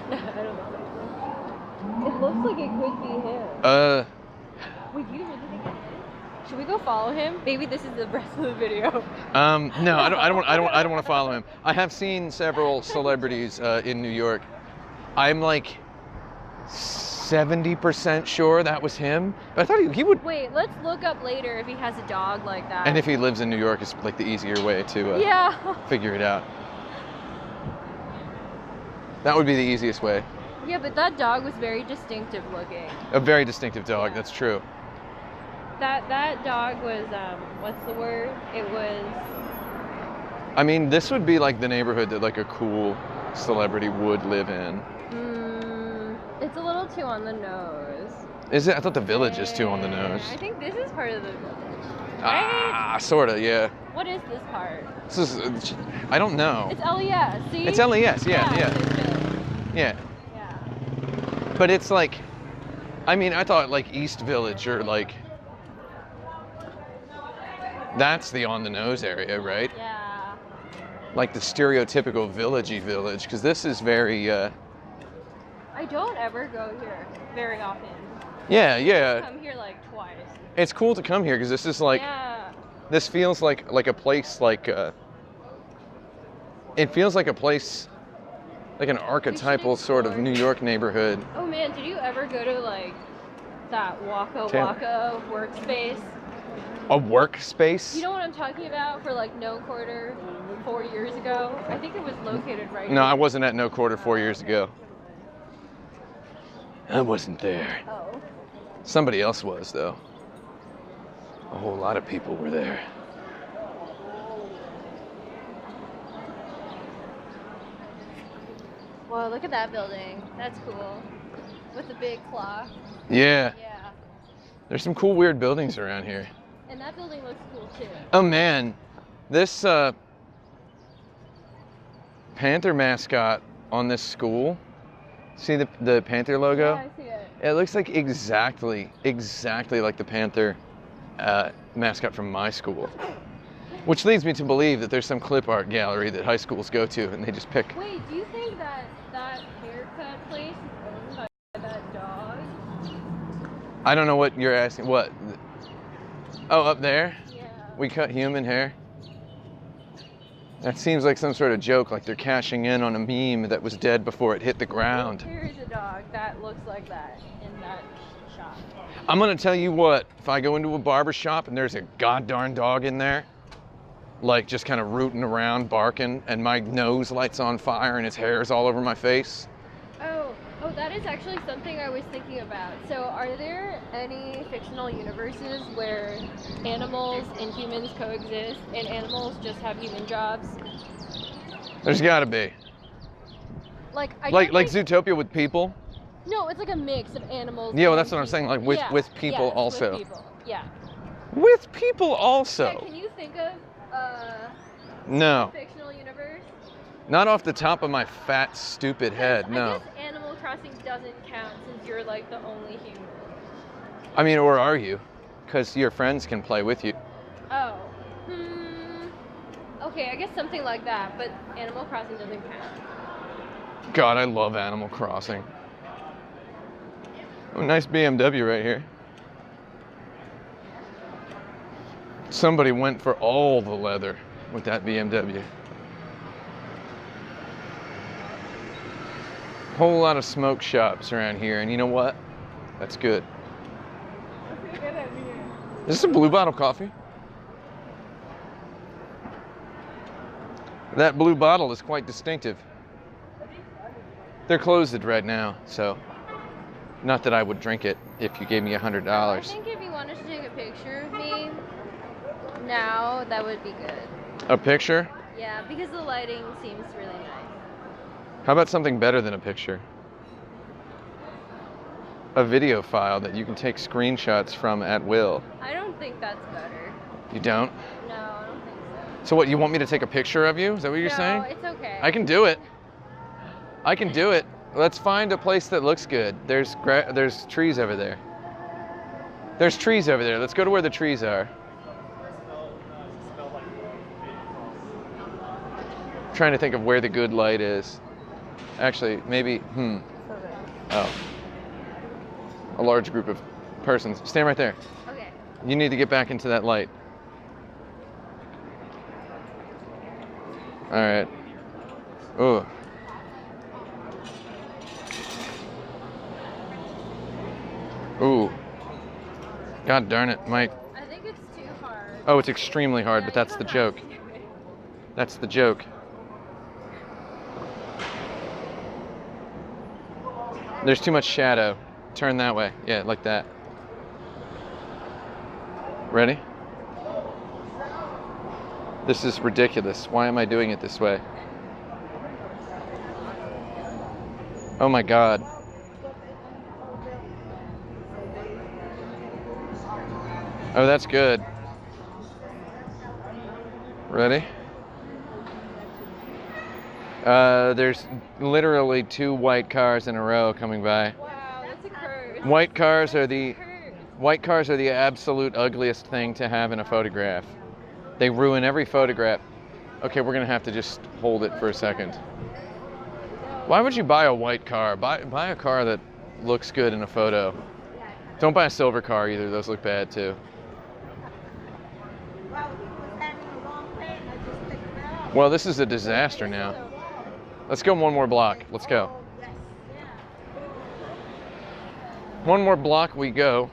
No, I don't know. It looks like it could be him. Wait, do you really think it's him? Should we go follow him? Maybe this is the rest of the video. No, I don't want to follow him. I have seen several celebrities in New York. I'm like 70% sure that was him, but I thought he would. Wait, let's look up later if he has a dog like that. And if he lives in New York, it's like the easier way to yeah. figure it out. That would be the easiest way. Yeah, but that dog was very distinctive looking. A very distinctive dog, that's true. That dog was, what's the word? It was... I mean, this would be like the neighborhood that like a cool celebrity would live in. It's a little too on the nose. Is it? I thought the village is too on the nose. I think this is part of the village. Ah, sorta, yeah. What is this part? This is, I don't know. It's LES, see? It's LES, yeah. Yeah. But it's like, I mean, I thought like East Village or like, that's the on the nose area, right? Yeah. Like the stereotypical villagey village, because this is very, I don't ever go here very often. yeah. I come here like twice. It's cool to come here because this is like, this feels like a place like, it feels like a place, like an archetypal sort of New York neighborhood. Oh man, did you ever go to like that Waka Waka workspace? A workspace? You know what I'm talking about for like No Quarter 4 years ago? I think it was located right No, here. I wasn't at No Quarter 4 years ago. I wasn't there. Oh. Somebody else was, though. A whole lot of people were there. Whoa, look at that building. That's cool. With the big clock. Yeah. Yeah. There's some cool, weird buildings around here. And that building looks cool too. Oh man, this Panther mascot on this school. See the Panther logo? Yeah, I see it. It looks like exactly like the Panther mascot from my school. Which leads me to believe that there's some clip art gallery that high schools go to and they just pick. Wait, do you think that haircut place is owned by that dog? I don't know what you're asking. What? Oh, up there? Yeah. We cut human hair? That seems like some sort of joke, like they're cashing in on a meme that was dead before it hit the ground. There is a dog that looks like that in that shop. I'm gonna tell you what, if I go into a barber shop and there's a goddarn dog in there, like just kind of rooting around, barking, and my nose lights on fire and its hair is all over my face. Oh, that is actually something I was thinking about. So are there any fictional universes where animals and humans coexist and animals just have human jobs? There's gotta be. Like Zootopia with people? No, it's like a mix of animals. Yeah, well, and that's what I'm saying, like people. with people Yes, also. With people. Yeah. With people also? Yeah, can you think of No. a fictional universe? Not off the top of my fat, stupid head, no. I guess Animal Crossing doesn't count since you're like the only human. I mean, or are you? Because your friends can play with you. Oh. Okay, I guess something like that, but Animal Crossing doesn't count. God, I love Animal Crossing. Oh, nice BMW right here. Somebody went for all the leather with that BMW. Whole lot of smoke shops around here, and you know what? That's good. Is this a Blue Bottle coffee? That blue bottle is quite distinctive. They're closed right now, so not that I would drink it if you gave me $100. I think if you wanted to take a picture of me now, that would be good. A picture? Yeah, because the lighting seems really nice. How about something better than a picture? A video file that you can take screenshots from at will. I don't think that's better. You don't? No, I don't think so. So what, you want me to take a picture of you? Is that what you're saying? No, it's okay. I can do it. I can do it. Let's find a place that looks good. There's trees over there. There's trees over there. Let's go to where the trees are. I'm trying to think of where the good light is. Actually, maybe, oh. A large group of persons. Stand right there. Okay. You need to get back into that light. All right. Ooh. Ooh. God darn it, Mike. I think it's too hard. Oh, it's extremely hard, Yeah, but you that's the don't have joke. to do it. That's the joke. There's too much shadow. Turn that way. Yeah, like that. Ready? This is ridiculous. Why am I doing it this way? Oh my God. Oh, that's good. Ready? There's literally 2 white cars in a row coming by. Wow, that's a curse. White cars are the Curse. white cars are the absolute ugliest thing to have in a photograph. They ruin every photograph. Okay, we're gonna have to just hold it for a second. Why would you buy a white car? Buy a car that looks good in a photo. Don't buy a silver car either. Those look bad too. Well, this is a disaster now. Let's go one more block. Let's go. One more block we go.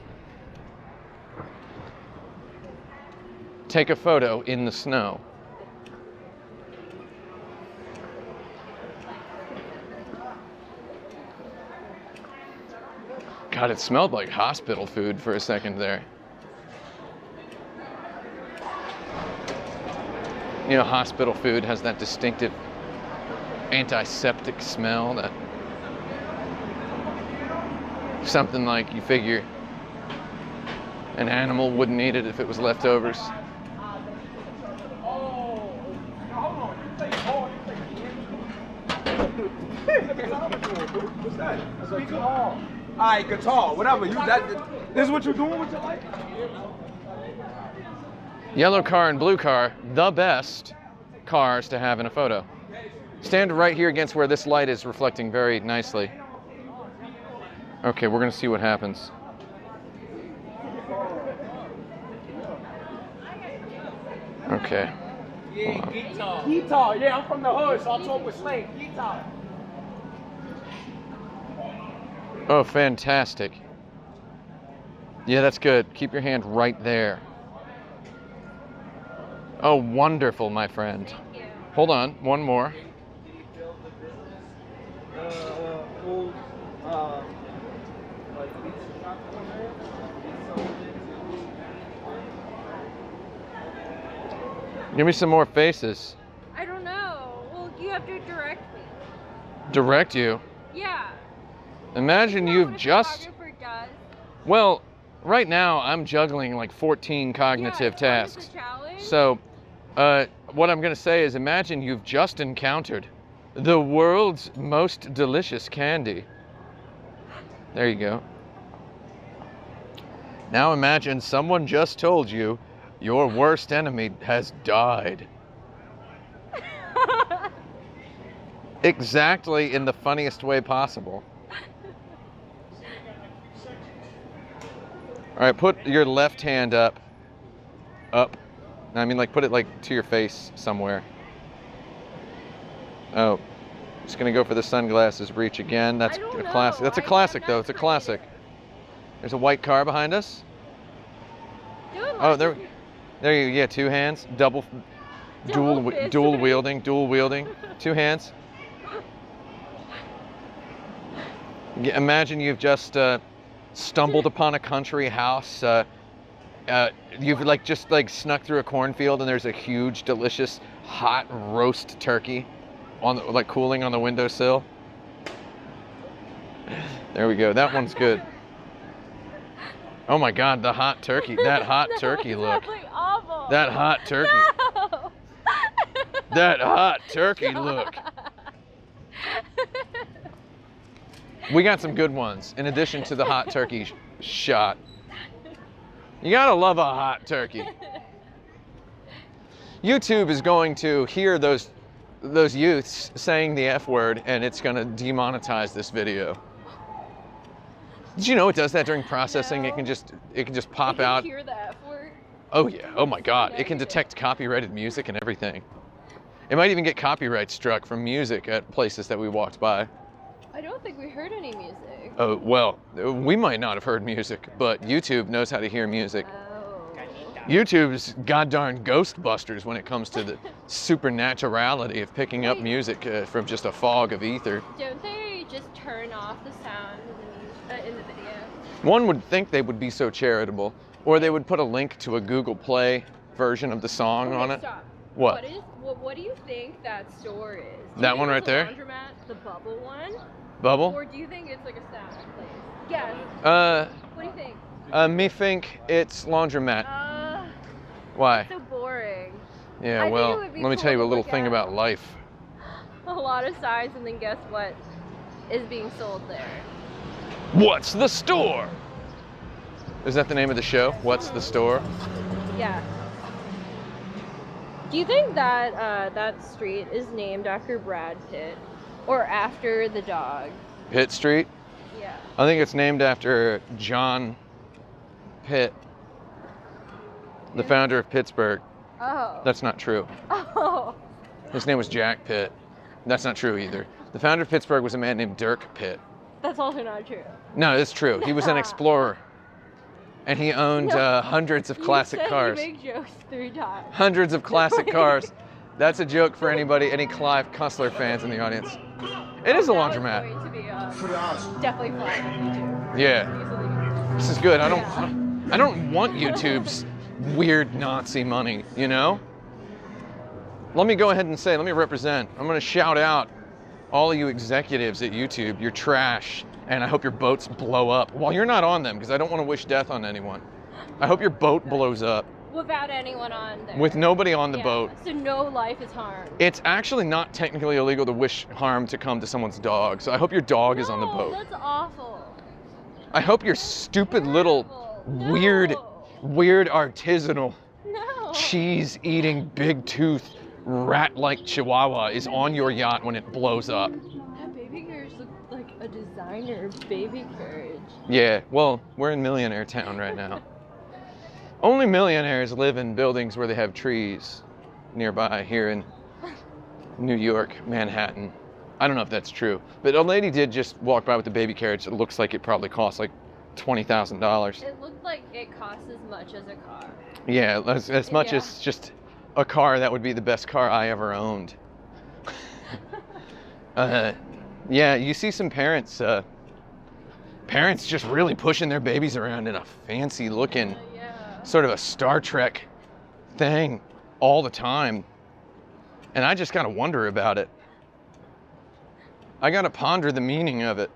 Take a photo in the snow. God, it smelled like hospital food for a second there. You know, hospital food has that distinctive antiseptic smell that something like you figure an animal wouldn't eat it if it was leftovers. What's that? Speaker? All right, guitar, whatever. This is what you're doing with your life? Yellow car and blue car, the best cars to have in a photo. Stand right here against where this light is reflecting very nicely. Okay, we're gonna see what happens. Okay. Yeah, guitar. Yeah, I'm from the hood, so I talk with slang. Guitar. Oh, fantastic. Yeah, that's good. Keep your hand right there. Oh, wonderful, my friend. Thank you. Hold on, one more. Give me some more faces. I don't know. Well, you have to direct me. Direct you. Yeah. Imagine You know you've what a just... photographer does? Well, right now I'm juggling like 14 cognitive Yeah, it's tasks. a challenge. So, what I'm going to say is imagine you've just encountered the world's most delicious candy. There you go. Now imagine someone just told you your worst enemy has died. Exactly in the funniest way possible. All right, put your left hand up. Up. I mean, like, put it, like, to your face somewhere. Oh. Just gonna go for the sunglasses reach again. That's I don't a classic. know. That's a I classic, said though. that's It's a my classic. favorite. There's a white car behind us. Do it Oh, like there you, yeah, 2 hands. Dual fist. wielding, dual wielding. 2 hands. Imagine you've just stumbled upon a country house You've like just like snuck through a cornfield and there's a huge, delicious, hot roast turkey on the, like cooling on the windowsill. There we go. That one's good. Oh my God, the hot turkey. That hot turkey look. Like awful. That hot turkey. No. That hot turkey look. We got some good ones in addition to the hot turkey shot. You gotta love a hot turkey. YouTube is going to hear those youths saying the F word and it's gonna demonetize this video. Did you know it does that during processing? No. It can just pop You out. hear the F word? Oh yeah, oh my God. No, It can you detect copyrighted music and everything. It might even get copyright struck from music at places that we walked by. I don't think we heard any music. Oh, well, we might not have heard music, but YouTube knows how to hear music. Oh. YouTube's goddamn Ghostbusters when it comes to the supernaturality of picking up Wait. music from just a fog of ether. Don't they just turn off the sound in the video? One would think they would be so charitable, or they would put a link to a Google Play version of the song on it. Stop. What? What do you think that store is? Do you That think one it's right a there? Laundromat, the bubble one? Bubble? Or do you think it's like a sound place? Yes. What do you think? Me think it's laundromat. Why? So boring. Yeah, I think well, it would be let me cool tell you to a little look thing at. about life. A lot of signs, and then guess what is being sold there? What's the store? Is that the name of the show? What's the store? Yeah. Do you think that that street is named after Brad Pitt or after the dog? Pitt Street? Yeah. I think it's named after John Pitt, the founder of Pittsburgh. Oh. That's not true. Oh. His name was Jack Pitt. That's not true either. The founder of Pittsburgh was a man named Dirk Pitt. That's also not true. No, it's true. He was an explorer. And he owned No. hundreds of classic you said cars. You make jokes 3 times. Hundreds of classic cars. That's a joke for anybody, any Clive Cussler fans in the audience. It is a That was laundromat. going to be, definitely flagged on YouTube. Yeah, this is good. I don't want YouTube's weird Nazi money, you know? Let me go ahead and say, let me represent. I'm gonna shout out all of you executives at YouTube. You're trash, and I hope your boats blow up. Well, you're not on them, because I don't want to wish death on anyone. I hope your boat blows up Without anyone on there. with nobody on the Yeah, boat. So no life is harmed. It's actually not technically illegal to wish harm to come to someone's dog, so I hope your dog is on the boat. That's awful. I hope your stupid little Terrible. weird No. artisanal No. cheese-eating, big-tooth, rat-like chihuahua is on your yacht when it blows up. That baby carriage looked like a designer baby carriage. Yeah, well, we're in millionaire town right now. Only millionaires live in buildings where they have trees nearby here in New York, Manhattan. I don't know if that's true, but a lady did just walk by with the baby carriage. It looks like it probably costs like $20,000. It looked like it cost as much as a car. Yeah, as much Yeah. as just a car that would be the best car I ever owned. Yeah, you see some parents just really pushing their babies around in a fancy looking, Yeah. sort of a Star Trek thing all the time. And I just gotta wonder about it. I gotta ponder the meaning of it.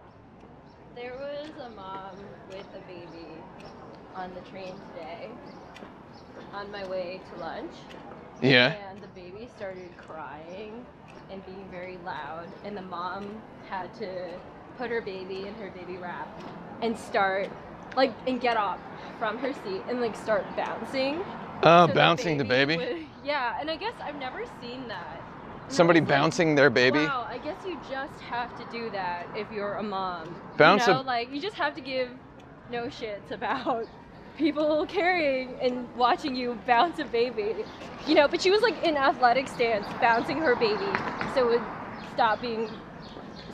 There was a mom with a baby on the train today on my way to lunch. Yeah. And the baby started crying and being very loud. And the mom had to put her baby in her baby wrap and start, and get up from her seat and, start bouncing. Oh, So bouncing the baby? Yeah, and I guess I've never seen that. And I Somebody was like, bouncing their baby? Wow, I guess you just have to do that if you're a mom. Bounce you know, a- you just have to give no shits about people carrying and watching you bounce a baby. But she was in athletic stance bouncing her baby so it would stop being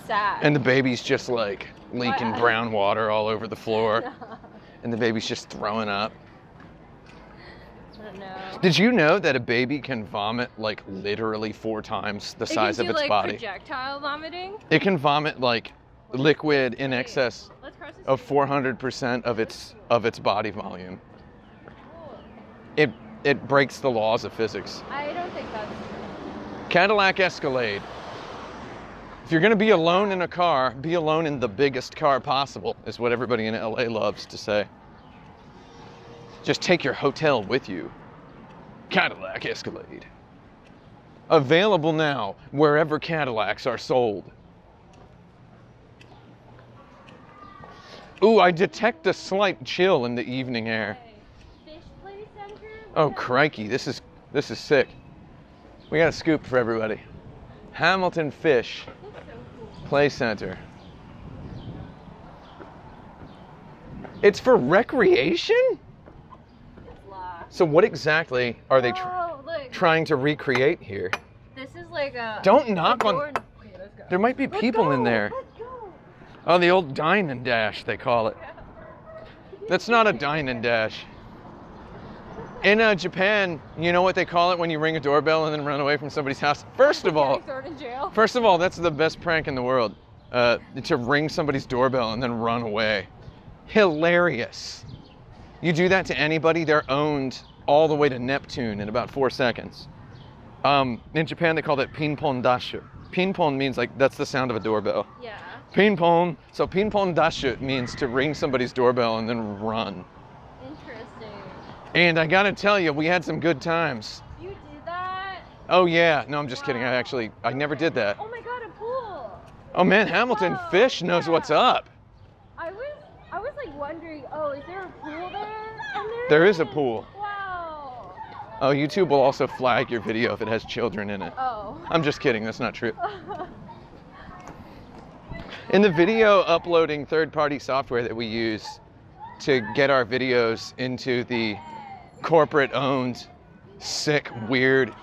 sad. And the baby's just leaking brown water all over the floor. And the baby's just throwing up. I don't know. Did you know that a baby can vomit literally 4 times the size it of can do, its body? projectile vomiting. It can vomit liquid in excess Let's cross this of street. 400% of its body volume. Oh. it breaks the laws of physics. I don't think that's true. Cadillac Escalade. If you're gonna be alone in a car, be alone in the biggest car possible, is what everybody in LA loves to say. Just take your hotel with you. Cadillac Escalade. Available now, wherever Cadillacs are sold. Ooh, I detect a slight chill in the evening air. Fish play center? Oh, crikey, this is sick. We got a scoop for everybody. Hamilton Fish Looks so cool. Play Center. It's for recreation? It's locked. So what exactly are they Oh, look. trying to recreate here? This is like a. Don't knock on. Okay, let's go. There might be people in there. Let's go. Oh, the old dine and dash, they call it. That's not a dine and dash. In Japan, you know what they call it when you ring a doorbell and then run away from somebody's house? First of all, Thrown in jail. that's the best prank in the world. To ring somebody's doorbell and then run away. Hilarious. You do that to anybody, they're owned all the way to Neptune in about 4 seconds. In Japan, they call that pinpon dashu. Pinpon means like, that's the sound of a doorbell. Yeah. Pinpon. So pinpon dashu means to ring somebody's doorbell and then run. Interesting. And I gotta tell you, we had some good times. You did that? Oh yeah, no, I'm just kidding. I never did that. Oh my god, a pool. Oh man, Hamilton Whoa, Fish knows yeah. what's up. I was like wondering, oh, is there a pool there? And There is a pool. Wow. Oh, YouTube will also flag your video if it has children in it. Oh. I'm just kidding, that's not true. In the video uploading third-party software that we use to get our videos into the corporate-owned, sick, weird,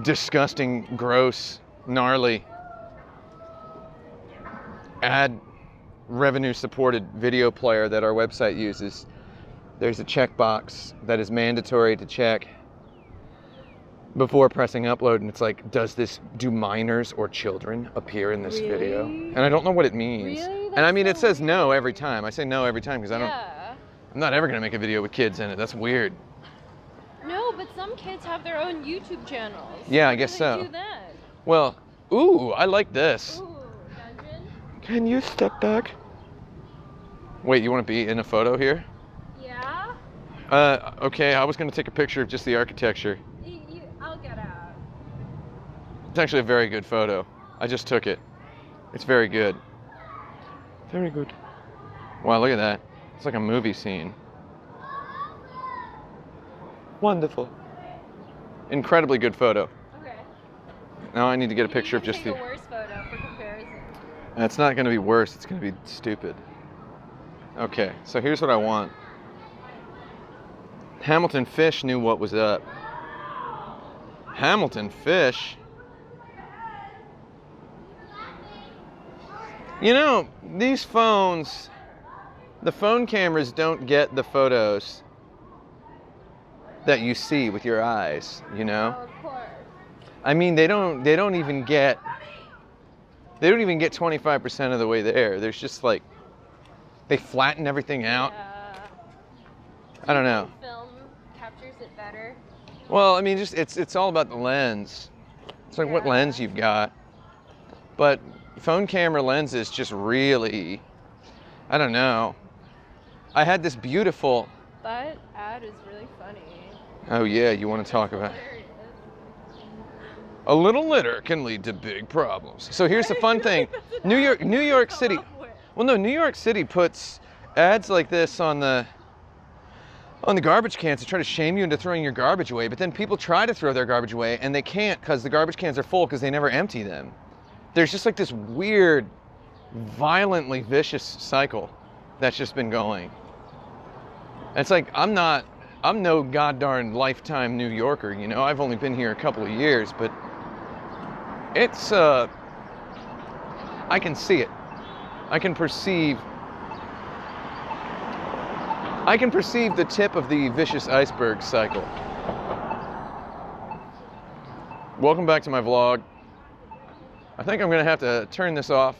disgusting, gross, gnarly, ad revenue supported video player that our website uses, there's a checkbox that is mandatory to check before pressing upload, and it's like, do minors or children appear in this video? And I don't know what it means. Really? And I mean, it That's so says no weird. every time. I say no every time because Yeah. I'm not ever gonna make a video with kids in it. That's weird. No, but some kids have their own YouTube channels. Yeah, I Why do guess they so. Do that? Well, ooh, I like this. Ooh, dungeon. Can you step back? Wait, you want to be in a photo here? Yeah. Okay, I was gonna take a picture of just the architecture. I'll get out. It's actually a very good photo. I just took it. It's very good. Very good. Wow, look at that. It's like a movie scene. Wonderful. Incredibly good photo. Okay. Now I need to get a You picture of can just take the... a worse photo for comparison. It's not going to be worse, it's going to be stupid. Okay, so here's what I want. Hamilton Fish knew what was up. Hamilton Fish? You know, these phones, the phone cameras don't get the photos that you see with your eyes, you know? Oh, of course. I mean, they don't even get 25% of the way there. There's just like, they flatten everything out. Yeah. I don't know. Film captures it better. Well, I mean, just it's all about the lens. It's like what Yeah. lens you've got. But phone camera lenses just really, I don't know. I had this beautiful, That ad is really funny. oh yeah, you want to talk about, Hilarious. a little litter can lead to big problems. So here's the fun thing. New York City, well no, New York City puts ads like this on the garbage cans to try to shame you into throwing your garbage away, but then people try to throw their garbage away and they can't because the garbage cans are full because they never empty them. There's just like this weird, violently vicious cycle that's just been going. It's like, I'm no goddarn lifetime New Yorker, you know? I've only been here a couple of years, but it's, I can see it. I can perceive the tip of the vicious iceberg cycle. Welcome back to my vlog. I think I'm gonna have to turn this off.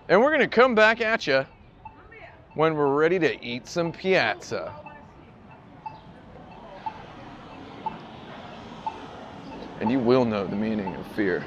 And we're gonna come back at you when we're ready to eat some piazza. and you will know the meaning of fear.